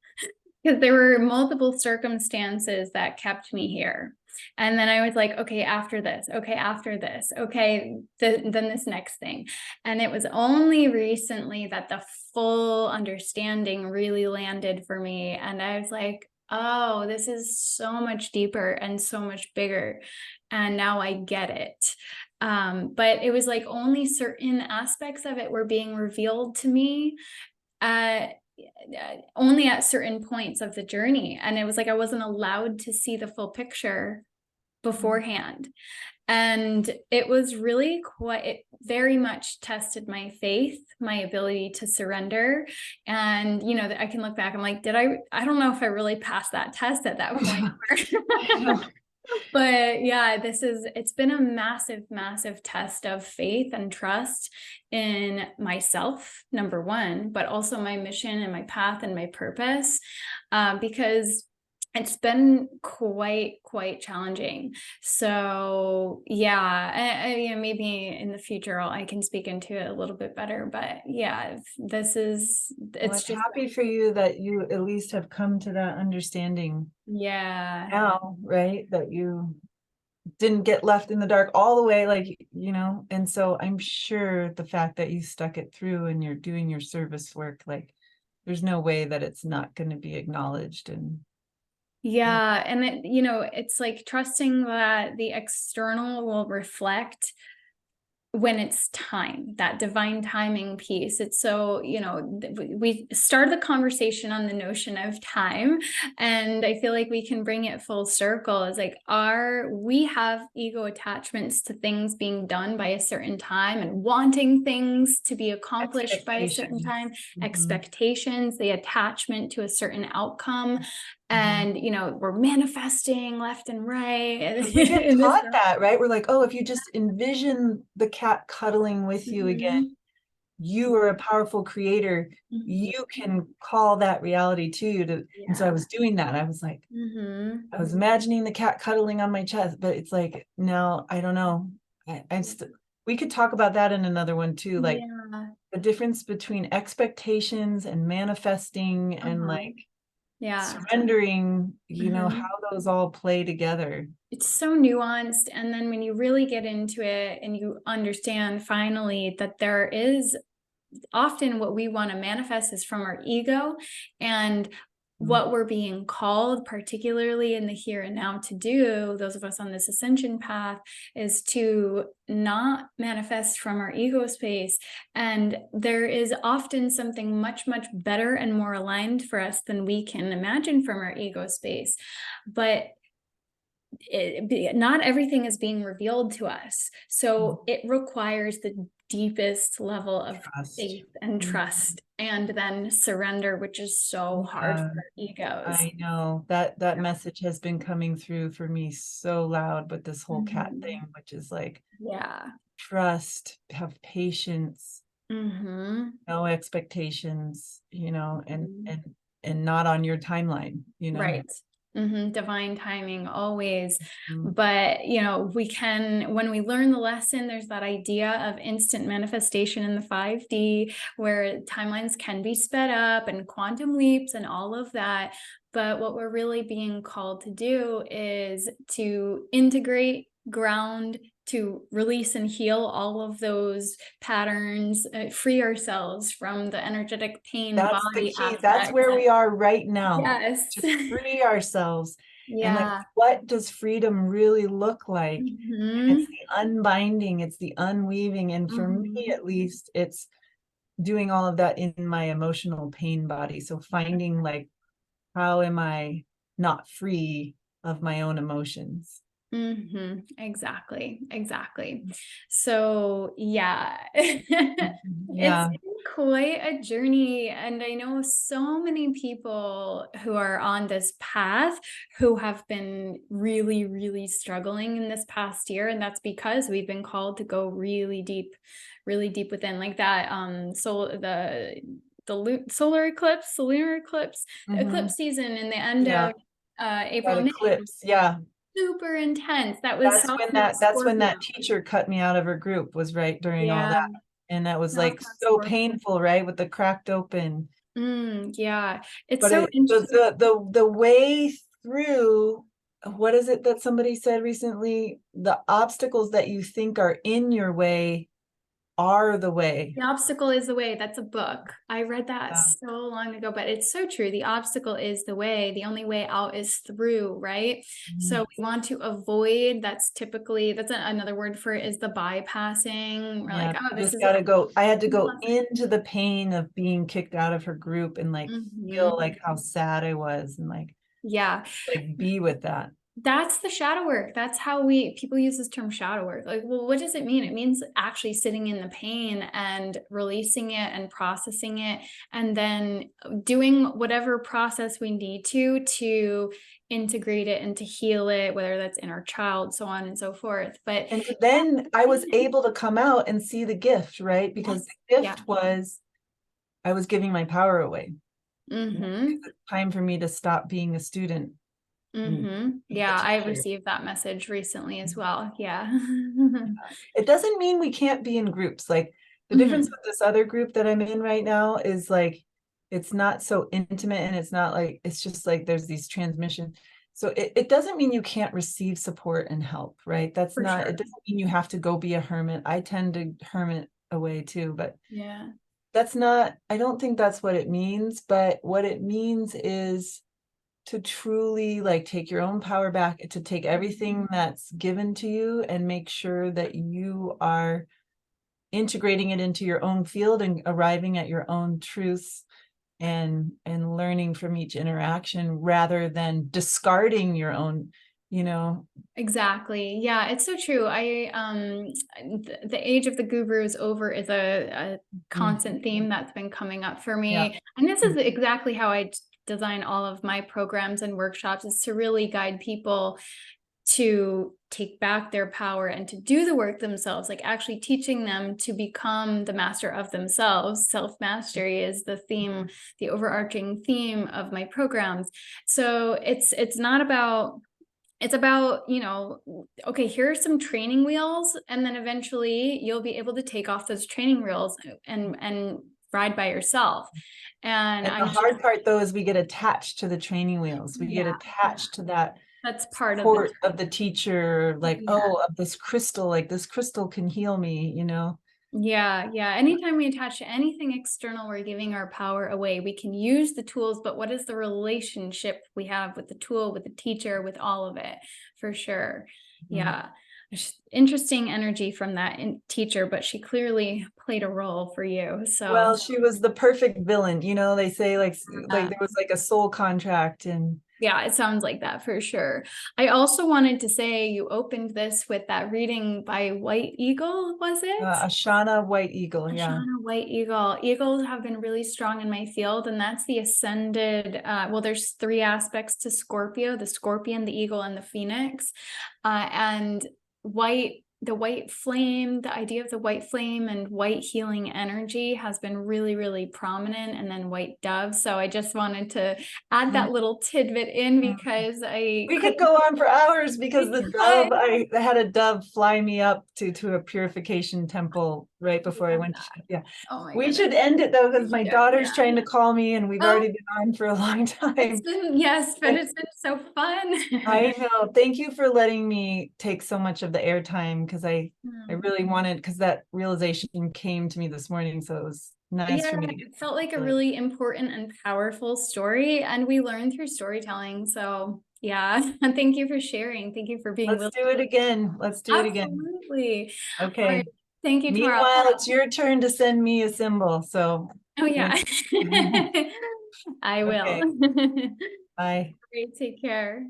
Speaker 1: because there were multiple circumstances that kept me here. And then I was like, okay, after this, okay, after this, okay, then this next thing. And it was only recently that the full understanding really landed for me. And I was like, oh, this is so much deeper and so much bigger. And now I get it. But it was like only certain aspects of it were being revealed to me only at certain points of the journey. And it was like I wasn't allowed to see the full picture beforehand. And it was really it very much tested my faith, my ability to surrender. And, you know, I can look back, I'm like, I don't know if I really passed that test at that point. But yeah, it's been a massive, massive test of faith and trust in myself, number one, but also my mission and my path and my purpose, because it's been quite challenging. So yeah, you know, maybe in the future I can speak into it a little bit better, but yeah,
Speaker 2: I'm happy for you that you at least have come to that understanding.
Speaker 1: Yeah.
Speaker 2: Now, right? That you didn't get left in the dark all the way, like, you know, and so I'm sure the fact that you stuck it through and you're doing your service work, like, there's no way that it's not going to be acknowledged. And
Speaker 1: yeah, and it, you know, it's like trusting that the external will reflect when it's time, that divine timing piece. It's so, you know, we started the conversation on the notion of time, and I feel like we can bring it full circle. It's like, we have ego attachments to things being done by a certain time and wanting things to be accomplished by a certain time, expectations, the attachment to a certain outcome. And, you know, we're manifesting left and right.
Speaker 2: We get taught that, right? We're like, oh, if you just envision the cat cuddling with you again, you are a powerful creator. You can call that reality to you. And so I was doing that. I was like, I was imagining the cat cuddling on my chest, but it's like, no, I don't know. We could talk about that in another one too. Like the difference between expectations and manifesting and like, surrendering, you know, how those all play together.
Speaker 1: It's so nuanced. And then when you really get into it and you understand finally that there is often what we want to manifest is from our ego, and what we're being called, particularly in the here and now, to do, those of us on this ascension path, is to not manifest from our ego space. And there is often something much, much better and more aligned for us than we can imagine from our ego space. But not everything is being revealed to us. So it requires the deepest level of faith and trust, and then surrender, which is so hard for egos.
Speaker 2: I know that message has been coming through for me so loud with this whole cat thing, which is like, trust, have patience, no expectations, you know, and not on your timeline, you know.
Speaker 1: Right. Divine timing always. But, you know, we can, when we learn the lesson, there's that idea of instant manifestation in the 5D where timelines can be sped up and quantum leaps and all of that. But what we're really being called to do is to integrate, ground, to release and heal all of those patterns, free ourselves from the energetic pain.
Speaker 2: That's the key. That's where we are right now.
Speaker 1: Yes.
Speaker 2: To free ourselves. And like, what does freedom really look like? It's the unbinding, it's the unweaving. And for me, at least, it's doing all of that in my emotional pain body. So finding like, how am I not free of my own emotions?
Speaker 1: Exactly. Exactly. So yeah, it's
Speaker 2: Yeah.
Speaker 1: been quite a journey. And I know so many people who are on this path who have been really, really struggling in this past year. And that's because we've been called to go really deep within, like that. So the solar eclipse, the lunar eclipse, the eclipse season in the end
Speaker 2: Yeah.
Speaker 1: of
Speaker 2: That
Speaker 1: April, May
Speaker 2: eclipse. Yeah.
Speaker 1: super intense. That was South Node
Speaker 2: That's when
Speaker 1: Scorpio.
Speaker 2: that teacher cut me out of her group, was right during all
Speaker 1: Yeah,
Speaker 2: that. And that was
Speaker 1: South
Speaker 2: like
Speaker 1: Node
Speaker 2: so
Speaker 1: Scorpio.
Speaker 2: painful, right? With the cracked open.
Speaker 1: Yeah, it's
Speaker 2: But
Speaker 1: so interesting.
Speaker 2: the way through, what is it that somebody said recently? The obstacles that you think are in your way are the way.
Speaker 1: The obstacle is the way. That's a book. I read that
Speaker 2: Yeah.
Speaker 1: so long ago, but it's so true. The obstacle is the way. The only way out is through, right? So
Speaker 2: Mhm.
Speaker 1: we want to avoid, that's another word for it, is the bypassing. We're
Speaker 2: Yeah,
Speaker 1: like, oh,
Speaker 2: you
Speaker 1: this
Speaker 2: just
Speaker 1: is a
Speaker 2: gotta go. I had to go into the pain of being kicked out of her group and like feel
Speaker 1: Mhm.
Speaker 2: like how sad I was and
Speaker 1: Yeah.
Speaker 2: like be with that.
Speaker 1: That's the shadow work. That's how people use this term shadow work. Like, well, what does it mean? It means actually sitting in the pain and releasing it and processing it, and then doing whatever process we need to integrate it and to heal it, whether that's in our child, so on and so forth. But
Speaker 2: And then I was able to come out and see the gift, right? Because
Speaker 1: yes,
Speaker 2: the
Speaker 1: yeah.
Speaker 2: gift was I was giving my power away.
Speaker 1: Mm-hmm.
Speaker 2: It's time for me to stop being a student and be a
Speaker 1: Yeah, I
Speaker 2: teacher.
Speaker 1: received that message recently as well. Yeah.
Speaker 2: It doesn't mean we can't be in groups. Like the difference
Speaker 1: Mhm.
Speaker 2: with this other group that I'm in right now is like it's not so intimate and it's not like it's just like there's these transmission. So it doesn't mean you can't receive support and help, right? That's
Speaker 1: For
Speaker 2: not,
Speaker 1: sure.
Speaker 2: it doesn't mean you have to go be a hermit. I tend to hermit away too, but
Speaker 1: Yeah.
Speaker 2: that's not, I don't think that's what it means. But what it means is to truly like take your own power back, to take everything that's given to you and make sure that you are integrating it into your own field and arriving at your own truths and learning from each interaction rather than discarding your own, you know.
Speaker 1: Exactly. Yeah, it's so true. The age of the guru is over is a
Speaker 2: Mm,
Speaker 1: constant theme that's been coming up for
Speaker 2: yeah.
Speaker 1: me. And this is
Speaker 2: Mm.
Speaker 1: exactly how I design all of my programs and workshops, is to really guide people to take back their power and to do the work themselves, like actually teaching them to become the master of themselves. Self-mastery is the theme, the overarching theme of my programs. So it's not about, it's about, okay, here are some training wheels, and then eventually you'll be able to take off those training wheels and ride by yourself. And
Speaker 2: And the
Speaker 1: I'm just,
Speaker 2: hard part though is we get attached to the training wheels. We get
Speaker 1: yeah, yeah,
Speaker 2: attached to that
Speaker 1: that's part of the,
Speaker 2: support of the teacher, like,
Speaker 1: yeah.
Speaker 2: oh, of this crystal, like this crystal can heal me, you know.
Speaker 1: Yeah, yeah. Anytime we attach to anything external, we're giving our power away. We can use the tools, but what is the relationship we have with the tool, with the teacher, with all of it? For sure.
Speaker 2: Mhm.
Speaker 1: Yeah. Interesting energy from that teacher, but she clearly played a role for you. So
Speaker 2: Well, she was the perfect villain, you know. They say like there was like a soul contract and
Speaker 1: yeah, it sounds like that for sure. I also wanted to say you opened this with that reading by White Eagle, was it?
Speaker 2: Ashana White Eagle, yeah.
Speaker 1: Ashana White Eagle. Eagles have been really strong in my field, and that's the ascended. Well, there's three aspects to Scorpio: the scorpion, the eagle, and the phoenix. And the white flame, the idea of the white flame and white healing energy has been really, really prominent. And then white dove. So I just wanted to add
Speaker 2: Mm.
Speaker 1: that little tidbit in because I
Speaker 2: We could
Speaker 1: couldn't.
Speaker 2: go on for hours because the dove,
Speaker 1: But
Speaker 2: I had a dove fly me up to a purification temple right before I
Speaker 1: love
Speaker 2: went to,
Speaker 1: that.
Speaker 2: yeah.
Speaker 1: Oh my
Speaker 2: We
Speaker 1: goodness.
Speaker 2: should end it though, because
Speaker 1: We
Speaker 2: my
Speaker 1: should,
Speaker 2: daughter's
Speaker 1: yeah.
Speaker 2: trying to call me and we've
Speaker 1: Oh,
Speaker 2: already been on for a long
Speaker 1: it's
Speaker 2: time.
Speaker 1: been, yes, but
Speaker 2: But
Speaker 1: it's been so fun.
Speaker 2: I know. Thank you for letting me take so much of the airtime because I
Speaker 1: Hmm.
Speaker 2: really wanted, because that realization came to me this morning. So it was nice
Speaker 1: Yeah,
Speaker 2: for me to get
Speaker 1: it felt like a
Speaker 2: like,
Speaker 1: really important and powerful story, and we learn through storytelling. So, yeah, and thank you for sharing. Thank you for being
Speaker 2: let's
Speaker 1: willing.
Speaker 2: do it again. Let's do it again.
Speaker 1: Absolutely. All right.
Speaker 2: Okay.
Speaker 1: Thank you, Tamara.
Speaker 2: Meanwhile, it's your turn to send me a symbol. So
Speaker 1: Oh,
Speaker 2: when
Speaker 1: yeah. I will.
Speaker 2: okay.
Speaker 1: All
Speaker 2: Bye.
Speaker 1: right, take care.